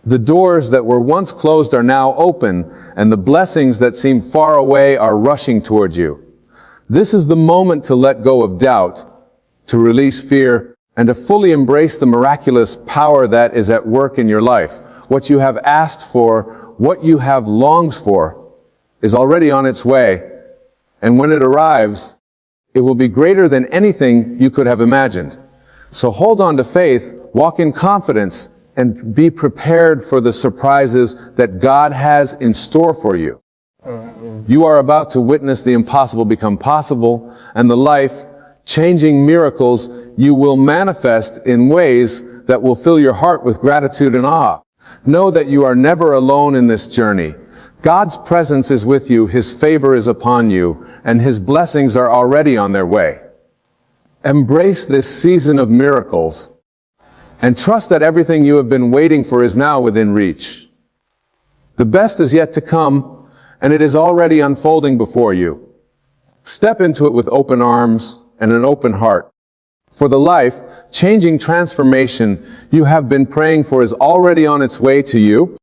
The doors that were once closed are now open, and the blessings that seem far away are rushing toward you. This is the moment to let go of doubt, to release fear, and to fully embrace the miraculous power that is at work in your life. What you have asked for, what you have longed for, is already on its way, and when it arrives, it will be greater than anything you could have imagined. So hold on to faith, walk in confidence, and be prepared for the surprises that God has in store for you. You are about to witness the impossible become possible, and the life-changing miracles you will manifest in ways that will fill your heart with gratitude and awe. Know that you are never alone in this journey. God's presence is with you, His favor is upon you, and His blessings are already on their way. Embrace this season of miracles, and trust that everything you have been waiting for is now within reach. The best is yet to come, and it is already unfolding before you. Step into it with open arms and an open heart. For the life-changing transformation you have been praying for is already on its way to you.